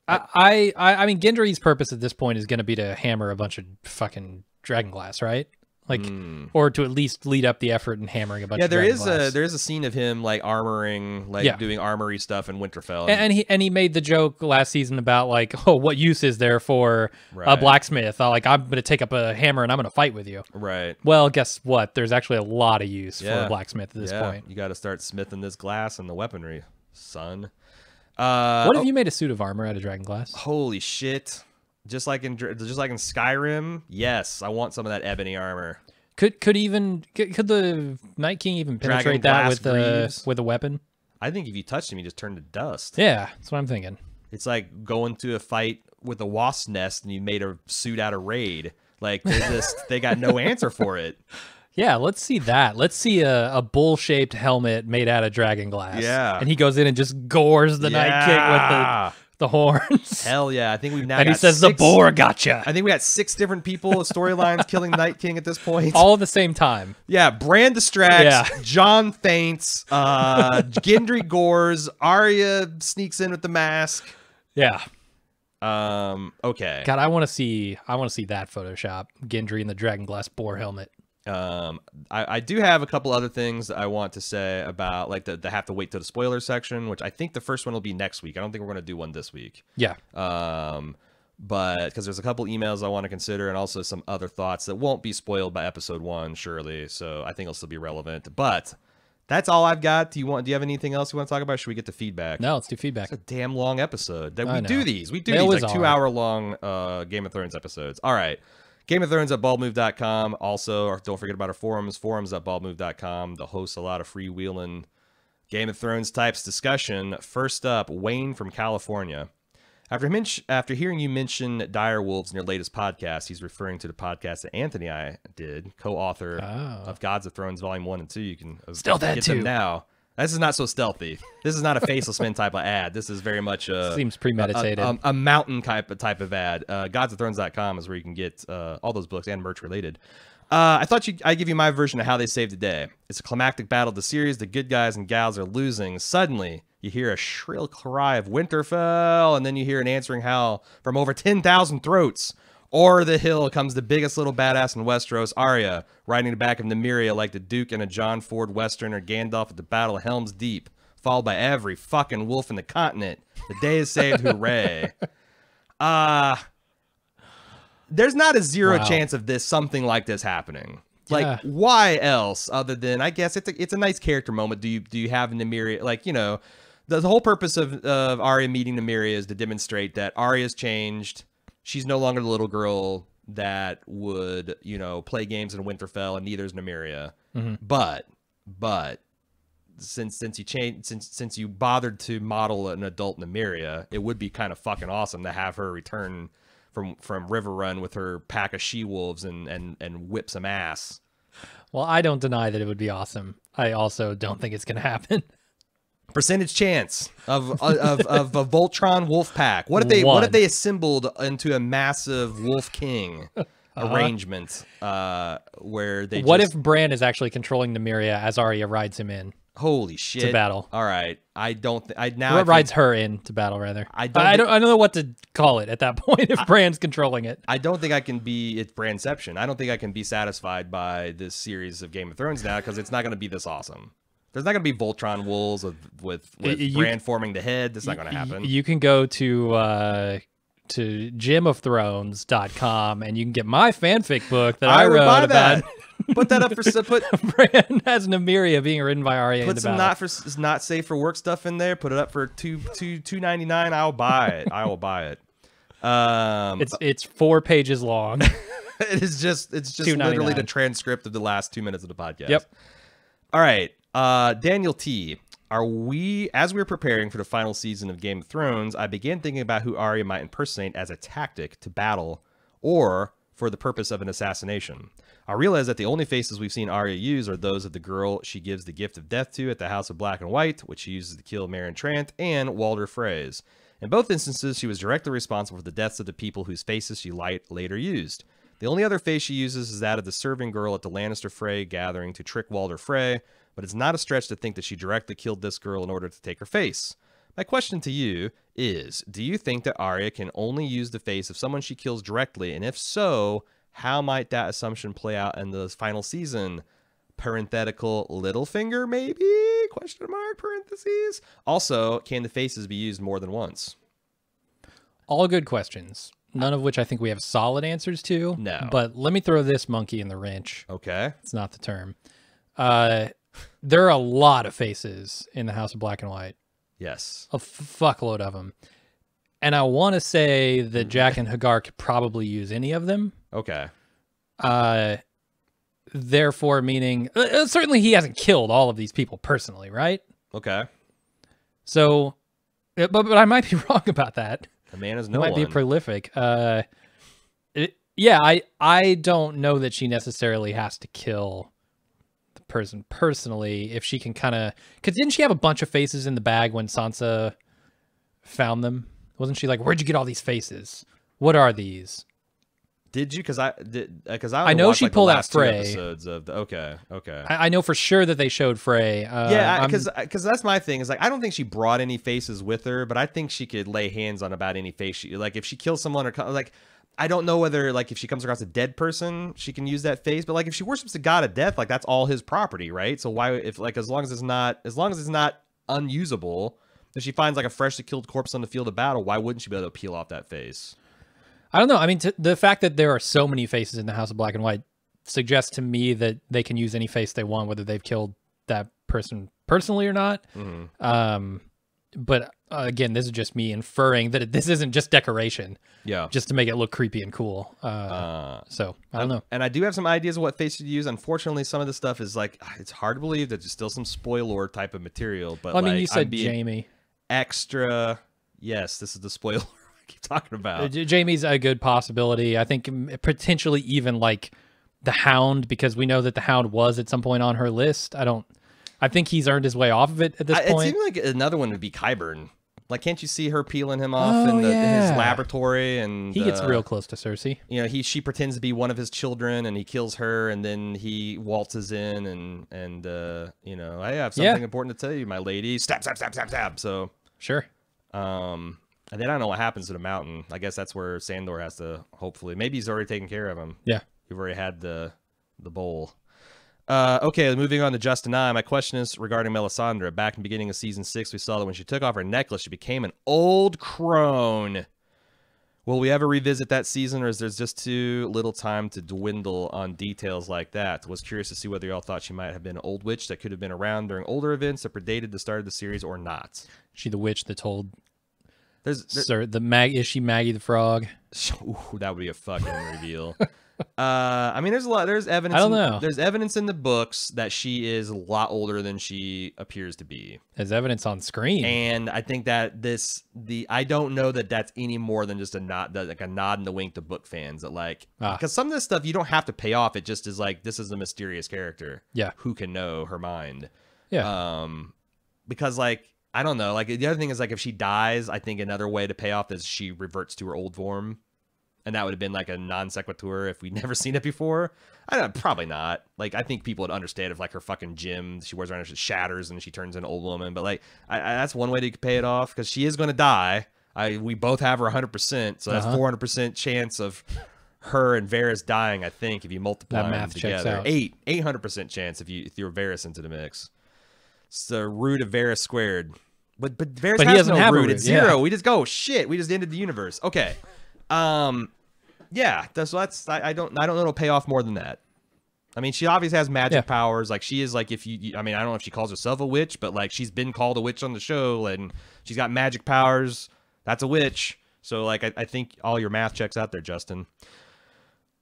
I mean, Gendry's purpose at this point is going to be to hammer a bunch of fucking dragonglass, right? Like, or to at least lead up the effort in hammering a bunch. Yeah, of there is a scene of him like armoring, like doing armory stuff in Winterfell, and he made the joke last season about like, oh, what use is there for a blacksmith? Like, I'm gonna take up a hammer and I'm gonna fight with you. Right. Well, guess what? There's actually a lot of use for a blacksmith at this point. You got to start smithing this glass and the weaponry, son. What if you made a suit of armor out of dragon glass? Holy shit! Just like in Skyrim, yes, I want some of that ebony armor. Could the Night King even penetrate that with a weapon? I think if you touched him, he just turned to dust. Yeah, that's what I'm thinking. It's like going to a fight with a wasp nest and you made a suit out of Raid. Like they got no answer for it. Yeah, let's see that. Let's see a bull-shaped helmet made out of dragon glass. Yeah, and he goes in and just gores the Night King with the horns. Hell yeah! I think we've now. And he says, "The boar gotcha." I think we got 6 different people with storylines killing Night King at this point, all at the same time. Yeah, Bran distracts. Jon faints. Gendry gores. Arya sneaks in with the mask. Yeah. Okay. God, I want to see that Photoshop. Gendry in the dragon glass boar helmet. I do have a couple other things that I want to say about like the have to wait till the spoiler section, which I think the first one will be next week. I don't think we're going to do one this week. Yeah. But because there's a couple emails I want to consider and also some other thoughts that won't be spoiled by episode 1, surely. So I think it'll still be relevant. But that's all I've got. Do you have anything else you want to talk about? Or should we get to feedback? No, let's do feedback. It's a damn long episode. We do these they like 2-hour long Game of Thrones episodes. All right. Game of Thrones at baldmove.com. Also, or don't forget about our forums at baldmove.com. They'll host a lot of freewheeling Game of Thrones types discussion. First up, Wayne from California. After hearing you mention dire wolves in your latest podcast, he's referring to the podcast that Anthony and I did, co-author of Gods of Thrones Volume 1 and 2. You can get them now. This is not so stealthy. This is not a Faceless Men type of ad. This is very much seems premeditated. A mountain type of ad. GodsOfThrones.com is where you can get all those books and merch related. I thought I'd give you my version of how they saved the day. It's a climactic battle of the series. The good guys and gals are losing. Suddenly, you hear a shrill cry of Winterfell, and then you hear an answering howl from over 10,000 throats. O'er the hill comes the biggest little badass in Westeros, Arya, riding the back of Nymeria like the Duke in a John Ford Western or Gandalf at the Battle of Helm's Deep, followed by every fucking wolf in the continent. The day is saved, hooray. There's not a zero chance of something like this happening. Like, why else other than, I guess it's a nice character moment. Do you have Nymeria, like, you know, the whole purpose of Arya meeting Nymeria is to demonstrate that Arya's changed. She's no longer the little girl that would, you know, play games in Winterfell, and neither is Nymeria. Mm-hmm. But since you bothered to model an adult Nymeria, it would be kind of fucking awesome to have her return from Riverrun with her pack of she-wolves and whip some ass. Well, I don't deny that it would be awesome. I also don't think it's going to happen. Percentage chance of a Voltron wolf pack. What if they assembled into a massive Wolf King arrangement where they What if Bran is actually controlling Nymeria as Arya rides him in? Holy shit. To battle. All right. I don't rides her in to battle rather. I don't know what to call it at that point if Bran's controlling it. I don't think I can be it's Branception. I don't think I can be satisfied by this series of Game of Thrones now because it's not going to be this awesome. There's not going to be Voltron wolves with Bran forming the head. That's not going to happen. You can go to GemOfThrones.com and you can get my fanfic book that I wrote about. Put that up for Bran as Nymeria being ridden by Arya. Put some not safe for work stuff in there. Put it up for $2.99. I'll buy it. I will buy it. It's 4 pages long. It's just literally the transcript of the last 2 minutes of the podcast. Yep. All right. Daniel T. As we're preparing for the final season of Game of Thrones, I began thinking about who Arya might impersonate as a tactic to battle or for the purpose of an assassination. I realized that the only faces we've seen Arya use are those of the girl she gives the gift of death to at the House of Black and White, which she uses to kill Meryn Trant, and Walder Frey's. In both instances, she was directly responsible for the deaths of the people whose faces she later used. The only other face she uses is that of the serving girl at the Lannister Frey gathering to trick Walder Frey, but it's not a stretch to think that she directly killed this girl in order to take her face. My question to you is, do you think that Arya can only use the face of someone she kills directly, and if so, how might that assumption play out in the final season? Parenthetical Littlefinger, maybe? Question mark, parentheses. Also, can the faces be used more than once? All good questions. None of which I think we have solid answers to. No. But let me throw this monkey in the wrench. Okay. It's not the term. There are a lot of faces in the House of Black and White. Yes. A fuckload of them. And I want to say that Jaqen H'ghar could probably use any of them. Okay. Therefore, meaning certainly he hasn't killed all of these people personally, right? Okay. So, but I might be wrong about that. The man is no one. Might be prolific. I don't know that she necessarily has to kill the person personally if she can kind of, because didn't she have a bunch of faces in the bag when Sansa found them? Wasn't she like, where'd you get all these faces? What are these? Did you? Because I know watched, she pulled out Frey. Episodes of the, okay. I know for sure that they showed Frey. Because that's my thing. Is like I don't think she brought any faces with her, but I think she could lay hands on about any face. Like if she kills someone or like, I don't know whether like if she comes across a dead person, she can use that face. But like if she worships the god of death, like that's all his property, right? So why if like as long as it's not unusable, if she finds like a freshly killed corpse on the field of battle, why wouldn't she be able to peel off that face? I don't know. I mean, the fact that there are so many faces in the House of Black and White suggests to me that they can use any face they want, whether they've killed that person personally or not. Mm-hmm. But again, this is just me inferring that this isn't just decoration. Yeah. Just to make it look creepy and cool. So I don't know. And I do have some ideas of what face to use. Unfortunately, some of the stuff is like, it's hard to believe that there's still some spoiler type of material. But well, I mean, you said Jamie. Extra. Yes, this is the spoiler I keep talking about. Jamie's a good possibility. I think potentially even like the Hound, because we know that the Hound was at some point on her list. I think he's earned his way off of it at this point. It seemed like another one would be Qyburn. Like, can't you see her peeling him off in his laboratory? And he gets real close to Cersei. You know, she pretends to be one of his children, and he kills her, and then he waltzes in, and you know, I have something important to tell you, my lady. Stab, stab, stab, stab, stab. So sure. And then I don't know what happens to the mountain. I guess that's where Sandor has to hopefully. Maybe he's already taken care of him. Yeah, you've already had the bowl. Okay, moving on to Justin I. My question is regarding Melisandre. Back in the beginning of season 6, we saw that when she took off her necklace, she became an old crone. Will we ever revisit that season, or is there just too little time to dwindle on details like that? Was curious to see whether y'all thought she might have been an old witch that could have been around during older events that predated the start of the series or not. She the witch that told... Is she Maggie the Frog? Ooh, that would be a fucking reveal. I mean, there's evidence. I don't know. There's evidence in the books that she is a lot older than she appears to be. There's evidence on screen, and I think that I don't know that that's any more than just a nod, like a nod and a wink to book fans. That like, because some of this stuff you don't have to pay off. It just is like, this is a mysterious character. Yeah, who can know her mind? Yeah. Because like, I don't know. Like, the other thing is, like, if she dies, I think another way to pay off is she reverts to her old form. And that would have been like a non sequitur if we'd never seen it before. I don't know, probably not. Like, I think people would understand if like her fucking gym she wears around, she shatters and she turns into an old woman. But like, that's one way to pay it off, because she is going to die. We both have her 100%, so that's 400% chance of her and Varys dying. I think if you multiply them together, 800% chance if you throw Varys into the mix. It's the root of Varys squared. But Varys has no root. It's 0. We just go shit. We just ended the universe. Okay. Yeah, that's I don't know it'll pay off more than that. I mean, she obviously has magic powers. Like, she is like, I mean, I don't know if she calls herself a witch, but like, she's been called a witch on the show, and she's got magic powers. That's a witch. So like, I think all your math checks out there, Justin.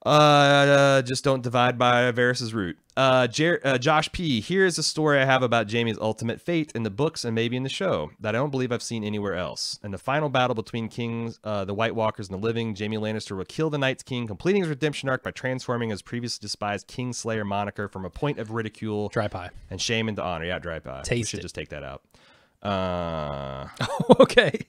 Just don't divide by Varys' root. Josh P. Here's a story I have about Jaime's ultimate fate in the books and maybe in the show that I don't believe I've seen anywhere else. In the final battle between kings, the White Walkers and the living, Jaime Lannister will kill the Night's King, completing his redemption arc by transforming his previously despised Kingslayer moniker from a point of ridicule, dry pie, and shame into honor. Yeah, dry pie. Taste we should just take that out. Okay.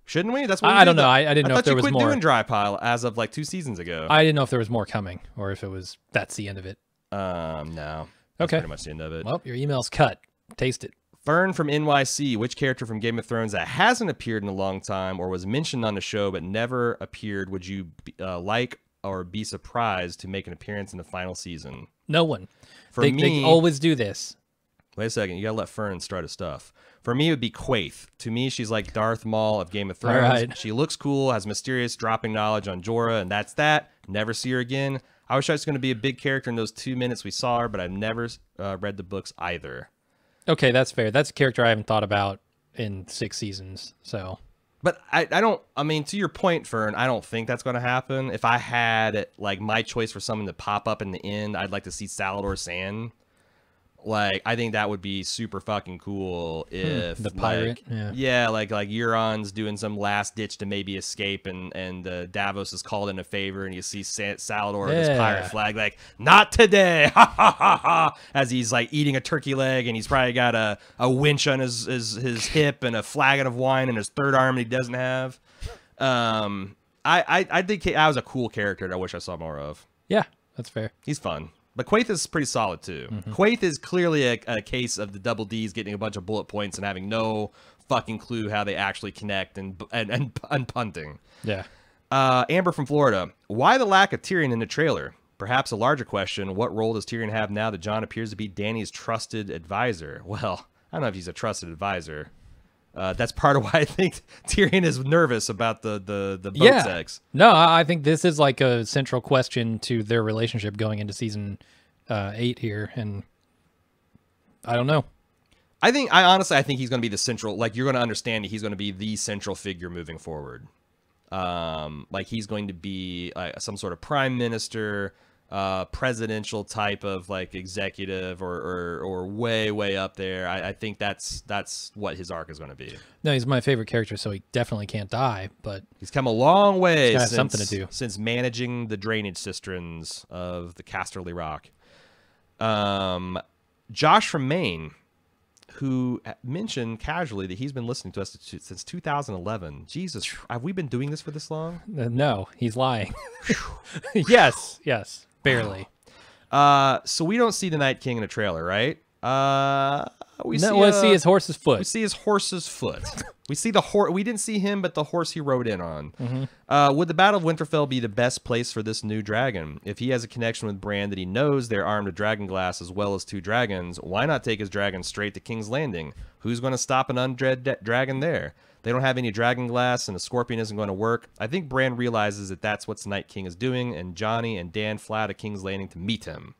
Shouldn't we? That's what I don't know. I didn't know if there was more. I thought you quit doing dry pile as of like 2 seasons ago. I didn't know if there was more coming, or if that's the end of it. No. That's pretty much the end of it. Well, your email's cut. Taste it. Fern from NYC. Which character from Game of Thrones that hasn't appeared in a long time or was mentioned on the show but never appeared would you like or be surprised to make an appearance in the final season? No one. They always do this. Wait a second. You got to let Fern start his stuff. For me, it would be Quaithe. To me, she's like Darth Maul of Game of Thrones. Right. She looks cool, has mysterious dropping knowledge on Jorah, and that's that. Never see her again. I was sure it's going to be a big character in those 2 minutes we saw her, but I've never read the books either. Okay, that's fair. That's a character I haven't thought about in 6 seasons, so... But I don't... I mean, to your point, Fern, I don't think that's going to happen. If I had, like, my choice for someone to pop up in the end, I'd like to see Salladhor Saan. Like, I think that would be super fucking cool if the pirate, like Euron's doing some last ditch to maybe escape, and Davos is called in a favor, and you see Salladhor with his pirate flag, like, not today, ha ha ha ha, as he's like eating a turkey leg, and he's probably got a winch on his hip and a flagon of wine in his third arm that he doesn't have. I think that was a cool character that I wish I saw more of. Yeah, that's fair. He's fun. But Quaithe is pretty solid, too. Quaithe is clearly a case of the double Ds getting a bunch of bullet points and having no fucking clue how they actually connect and punting. Yeah. Amber from Florida. Why the lack of Tyrion in the trailer? Perhaps a larger question, what role does Tyrion have now that Jon appears to be Dany's trusted advisor? Well, I don't know if he's a trusted advisor. That's part of why I think Tyrion is nervous about the boat sex. No, I think this is like a central question to their relationship going into season 8 here, and I don't know. I honestly think he's going to be the central. Like, you're going to understand he's going to be the central figure moving forward. Like, he's going to be some sort of prime minister, presidential type of like executive, or way up there. I think that's what his arc is going to be. No, he's my favorite character, so he definitely can't die. But he's come a long way since, something to do since managing the drainage cisterns of the Casterly Rock. Josh from Maine, who mentioned casually that he's been listening to us since 2011. Jesus, have we been doing this for this long? No, he's lying. yes, barely. So we don't see the Night King in a trailer, right? We see his horse's foot. We see his horse's foot. We see the horse. We didn't see him, but the horse he rode in on. Would the Battle of Winterfell be the best place for this new dragon? If he has a connection with Bran that he knows they're armed with dragon glass as well as 2 dragons, why not take his dragon straight to King's Landing? Who's going to stop an undead dragon there? They don't have any dragon glass, and a scorpion isn't going to work. I think Bran realizes that that's what the Night King is doing, and Johnny and Dan fly to King's Landing to meet him.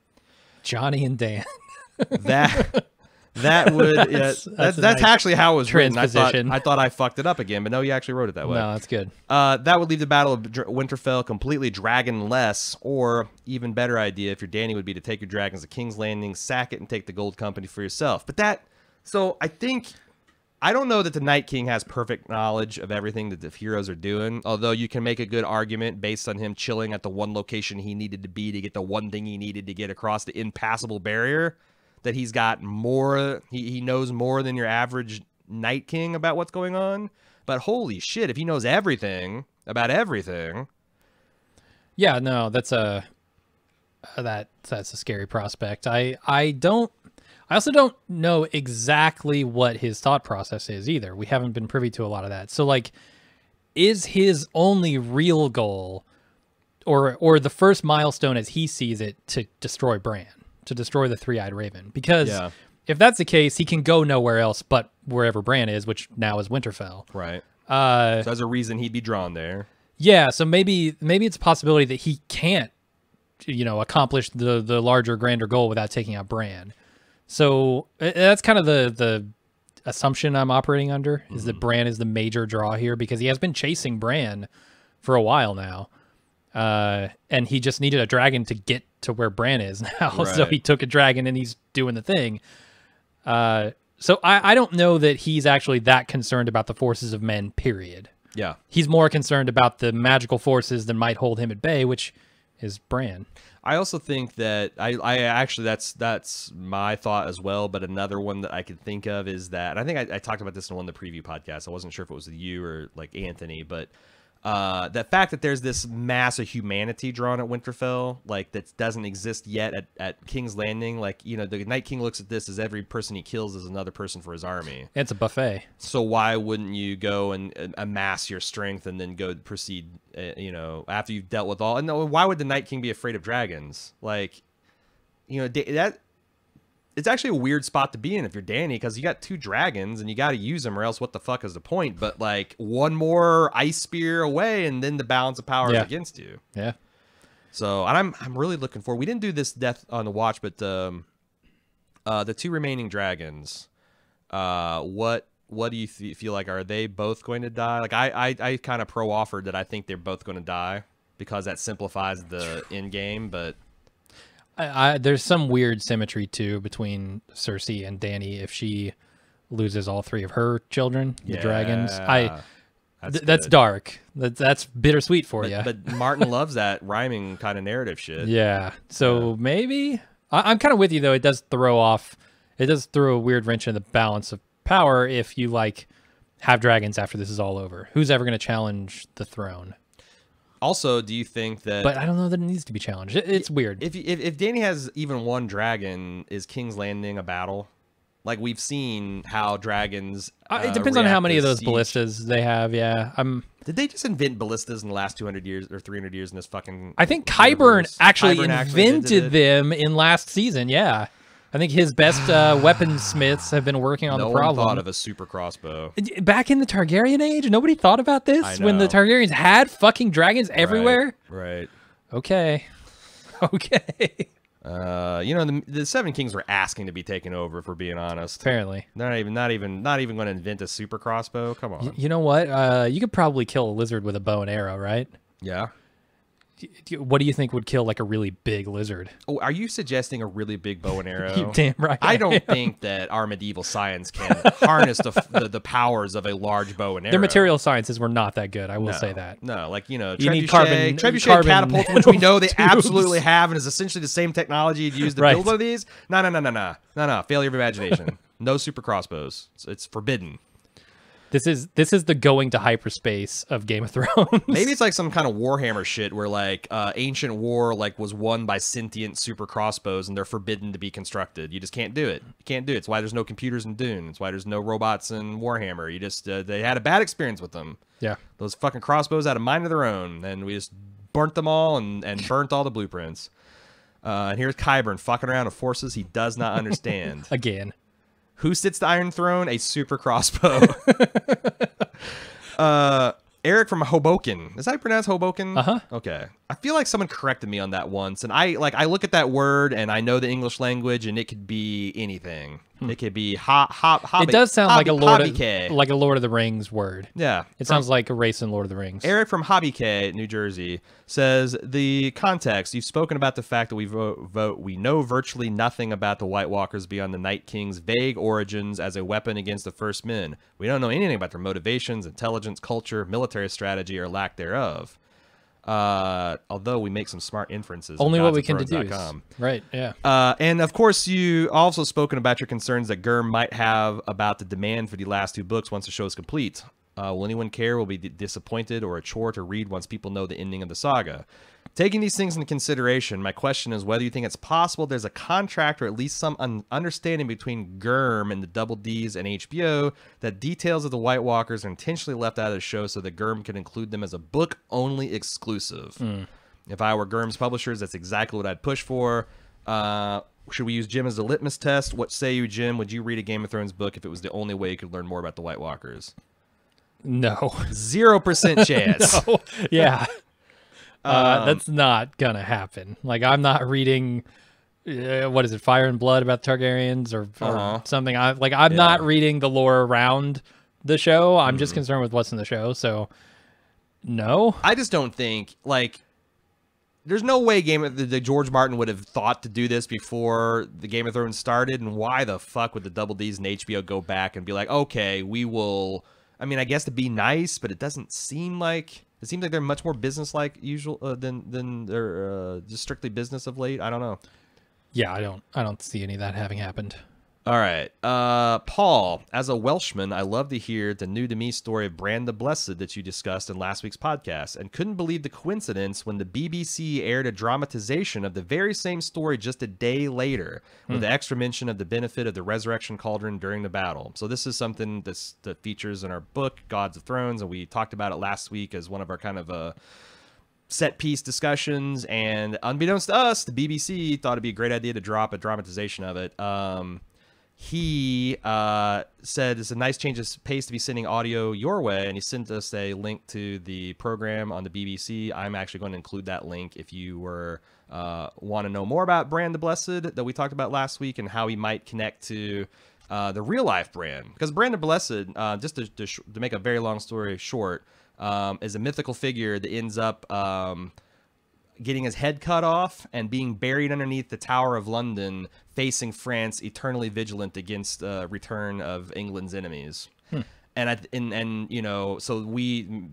Johnny and Dan. That would that's nice actually how it was written. I thought I fucked it up again, but no, you actually wrote it that way. No, that's good. That would leave the Battle of Winterfell completely dragon-less, or even better idea if you're Dany would be to take your dragons to King's Landing, sack it, and take the Gold Company for yourself. But I don't know that the Night King has perfect knowledge of everything that the heroes are doing, although you can make a good argument based on him chilling at the one location he needed to be to get the one thing he needed to get across the impassable barrier, that he's got more, he knows more than your average Night King about what's going on. But holy shit, if he knows everything about everything. Yeah, no, that's a scary prospect. I also don't know exactly what his thought process is either. We haven't been privy to a lot of that. So like, is his only real goal, or the first milestone as he sees it, to destroy Bran? To destroy the Three-Eyed Raven? Because if that's the case, he can go nowhere else but wherever Bran is, which now is Winterfell. Right. So there's a reason he'd be drawn there. Yeah, so maybe it's a possibility that he can't, accomplish the larger, grander goal without taking out Bran. So that's kind of the assumption I'm operating under, is that Bran is the major draw here, because he has been chasing Bran for a while now. And he just needed a dragon to get to where Bran is now. Right. So he took a dragon and he's doing the thing. So I don't know that he's actually that concerned about the forces of men, period. Yeah. He's more concerned about the magical forces that might hold him at bay, which is Bran. I also think that I actually, that's my thought as well. But another one that I could think of is that, and I think I talked about this in one of the preview podcasts. I wasn't sure if it was with you or like Anthony, but the fact that there's this mass of humanity drawn at Winterfell, like, that doesn't exist yet at King's Landing. Like, the Night King looks at this as every person he kills is another person for his army. It's a buffet. So why wouldn't you go and amass your strength and then go proceed, after you've dealt with all? And why would the Night King be afraid of dragons? Like, that... It's actually a weird spot to be in if you're Dany, because you got 2 dragons and you got to use them, or else what the fuck is the point? But like, one more ice spear away, and then the balance of power is against you. Yeah. So, and I'm really looking forward. We didn't do this Death on the Watch, but the 2 remaining dragons, what do you feel like? Are they both going to die? Like, I kind of pro-offered that I think they're both going to die, because that simplifies the end game, but. There's some weird symmetry too between Cersei and Dany if she loses all 3 of her children, the dragons. That's dark. That's bittersweet for you. But Martin loves that rhyming kind of narrative shit. Yeah. So maybe I'm kind of with you though. It does throw a weird wrench in the balance of power if you like have dragons after this is all over. Who's ever going to challenge the throne? Also, do you think that... But I don't know that it needs to be challenged. It's weird. If Dany has even 1 dragon, is King's Landing a battle? Like, we've seen how dragons... it depends on how many of those ballistas they have, yeah. Did they just invent ballistas in the last 200 years or 300 years in this fucking... I think Qyburn actually invented them in last season, yeah. I think his best weaponsmiths have been working on the problem. No one thought of a super crossbow. Back in the Targaryen age, nobody thought about this when the Targaryens had fucking dragons everywhere? Right. Okay. Okay. You know, the Seven Kings were asking to be taken over, if we're being honest. Apparently. They're not even going to invent a super crossbow. Come on. You know what? You could probably kill a lizard with a bow and arrow, right? Yeah. What do you think would kill like a really big lizard? Oh, are you suggesting a really big bow and arrow? You damn right. I don't think that our medieval science can harness the powers of a large bow and arrow. Their material sciences were not that good. I will say that. No, like, you know, you need trebuchet catapult, which we know they absolutely have, and is essentially the same technology you'd use to build one of these. No. Failure of imagination. No super crossbows. It's forbidden. This is the going to hyperspace of Game of Thrones. Maybe it's like some kind of Warhammer shit where like ancient war like was won by sentient super crossbows and they're forbidden to be constructed. You just can't do it. You can't do it. It's why there's no computers in Dune. It's why there's no robots in Warhammer. You just they had a bad experience with them. Yeah. Those fucking crossbows had a mind of their own, and we just burnt them all and burnt all the blueprints. And here's Qyburn fucking around with forces he does not understand. Again. Who sits the Iron Throne? A super crossbow. Eric from Hoboken. Is that how you pronounce Hoboken? Uh-huh. Okay. I feel like someone corrected me on that once, and I look at that word and I know the English language, and it could be anything. It could be It does sound like a Lord of the Rings word. Yeah. It sounds like a race in Lord of the Rings. Eric from Hobby K, New Jersey, says the context. You've spoken about the fact that we know virtually nothing about the White Walkers beyond the Night King's vague origins as a weapon against the First Men. We don't know anything about their motivations, intelligence, culture, military strategy, or lack thereof. Although we make some smart inferences. Only what we can deduce. Right, yeah. And of course, you also spoken about your concerns that Gurm might have about the demand for the last two books once the show is complete. Will anyone care? Will be disappointed or a chore to read once people know the ending of the saga? Taking these things into consideration, my question is whether you think it's possible there's a contract or at least some understanding between Gurm and the Double Ds and HBO that details of the White Walkers are intentionally left out of the show so that Gurm can include them as a book-only exclusive. If I were Gurm's publishers, that's exactly what I'd push for. Should we use Jim as a litmus test? What say you, Jim? Would you read a Game of Thrones book if it was the only way you could learn more about the White Walkers? No. 0% chance. No. Yeah. That's not gonna happen. Like, I'm not reading what is it, Fire and Blood about Targaryens or something. I'm not reading the lore around the show. I'm just concerned with what's in the show. So no. I just don't think, like, there's no way the George Martin would have thought to do this before the Game of Thrones started. And why the fuck would the Double Ds and HBO go back and be like, okay, we will, I mean, I guess to be nice, but it doesn't seem like, it seems like they're much more business-like usual than they're just strictly business of late. I don't know. Yeah, I don't see any of that having happened. All right. Paul, as a Welshman, I love to hear the new to me story of Bran the Blessed that you discussed in last week's podcast, and couldn't believe the coincidence when the BBC aired a dramatization of the very same story just a day later, with the extra mention of the benefit of the resurrection cauldron during the battle. So this is something that features in our book, Gods of Thrones, and we talked about it last week as one of our kind of set piece discussions, and unbeknownst to us, the BBC thought it'd be a great idea to drop a dramatization of it. He said it's a nice change of pace to be sending audio your way, and he sent us a link to the program on the BBC. I'm actually going to include that link if you want to know more about Bran the Blessed that we talked about last week and how he might connect to the real life Bran. Because Bran the Blessed, just to make a very long story short, is a mythical figure that ends up getting his head cut off and being buried underneath the Tower of London, facing France, eternally vigilant against return of England's enemies. And you know, so Anthony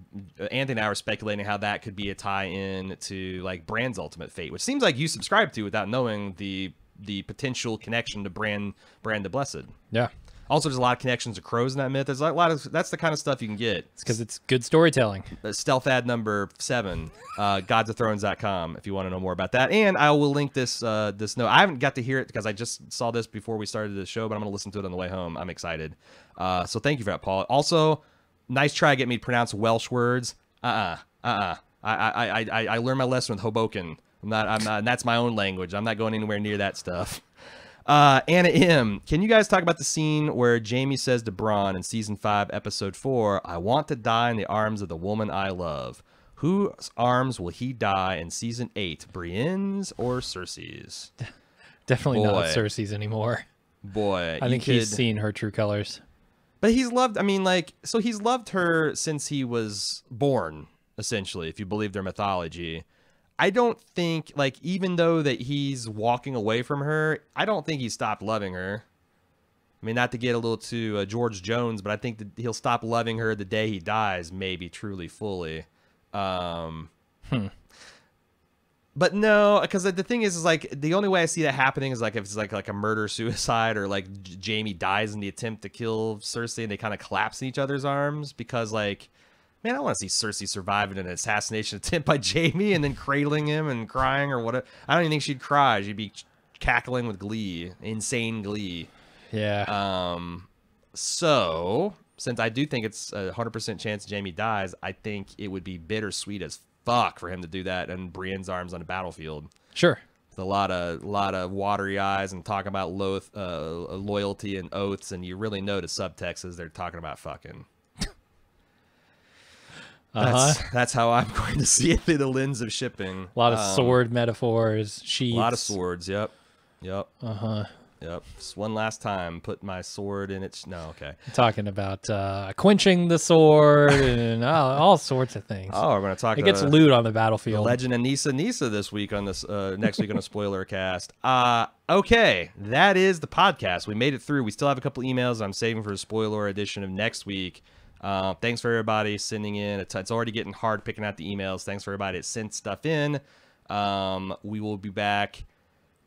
and I were speculating how that could be a tie-in to like Bran's ultimate fate, which seems like you subscribe to without knowing the potential connection to Bran the Blessed. Yeah. Also, there's a lot of connections to crows in that myth. There's a lot of, that's the kind of stuff you can get. It's because it's good storytelling. Stealth ad number 7, godsofthrones.com, if you want to know more about that. And I will link this note. I haven't got to hear it because I just saw this before we started the show, but I'm going to listen to it on the way home. I'm excited. So thank you for that, Paul. Also, nice try to get me to pronounce Welsh words. I learned my lesson with Hoboken. I'm not, and that's my own language. I'm not going anywhere near that stuff. Anna M, can you guys talk about the scene where Jaime says to Bronn in season 5, episode 4, I want to die in the arms of the woman I love. Whose arms will he die in season 8, Brienne's or Cersei's? Definitely not Cersei's anymore. Boy, I think he's seen her true colors. But he's loved, I mean, like, so he's loved her since he was born, essentially, if you believe their mythology. I don't think, like, even though that he's walking away from her, I don't think he stopped loving her. I mean, not to get a little too George Jones, but I think that he'll stop loving her the day he dies, maybe truly, fully. But no, because the thing is like, the only way I see that happening is like if it's like a murder-suicide, or like Jaime dies in the attempt to kill Cersei and they kind of collapse in each other's arms, because like, man, I want to see Cersei survive in an assassination attempt by Jaime and then cradling him and crying or whatever. I don't even think she'd cry. She'd be cackling with glee, insane glee. Yeah. So since I do think it's a 100% chance Jaime dies, I think it would be bittersweet as fuck for him to do that in Brienne's arms on a battlefield. Sure. With a lot of watery eyes and talking about loyalty and oaths, and you really know the subtext is they're talking about fucking. That's how I'm going to see it through the lens of shipping. A lot of sword metaphors, sheets. A lot of swords. Yep. Just one last time, put my sword in its. No, okay. Talking about quenching the sword and all sorts of things. Oh, we're going to talk. It gets loot on the battlefield. The Legend of Nissa this week on this next week on a spoiler cast. Okay, that is the podcast. We made it through. We still have a couple emails I'm saving for a spoiler edition of next week. Thanks for everybody sending in. It's already getting hard picking out the emails. Thanks for everybody that sent stuff in. We will be back.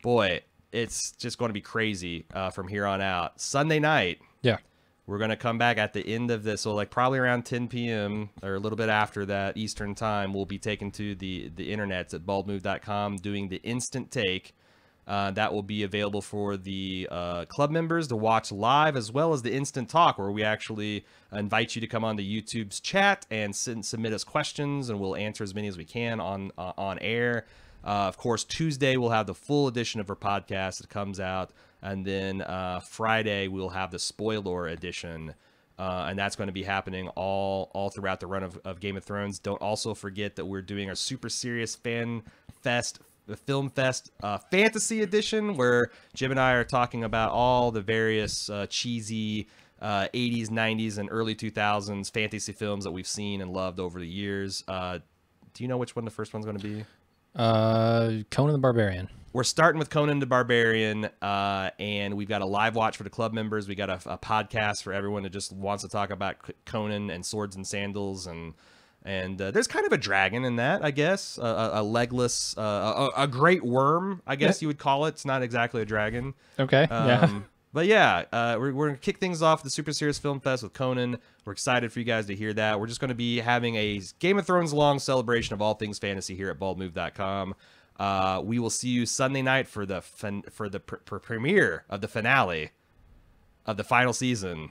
Boy, it's just going to be crazy from here on out. Sunday night. Yeah. We're going to come back at the end of this. So like probably around 10 p.m. or a little bit after that Eastern time, we'll be taken to the internets at baldmove.com doing the instant take. That will be available for the club members to watch live, as well as the instant talk, where we actually invite you to come on the YouTube's chat and submit us questions, and we'll answer as many as we can on air. Of course, Tuesday we'll have the full edition of our podcast that comes out, and then Friday we'll have the spoiler edition, and that's going to be happening all throughout the run of Game of Thrones. Don't also forget that we're doing our super serious fan fest. The Film Fest Fantasy Edition, where Jim and I are talking about all the various cheesy 80s, 90s, and early 2000s fantasy films that we've seen and loved over the years. Do you know which one the first one's going to be? Conan the Barbarian. We're starting with Conan the Barbarian, and we've got a live watch for the club members. We got a podcast for everyone that just wants to talk about Conan and swords and sandals, and there's kind of a dragon in that, I guess, a legless, a great worm, I guess you would call it. It's not exactly a dragon. Okay. Yeah. But yeah, we're going to kick things off the Super Serious Film Fest with Conan. We're excited for you guys to hear that. We're just going to be having a Game of Thrones long celebration of all things fantasy here at baldmove.com. We will see you Sunday night for the premiere of the finale of the final season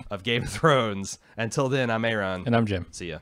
of Game of Thrones. Until then, I'm Aaron. And I'm Jim. See ya.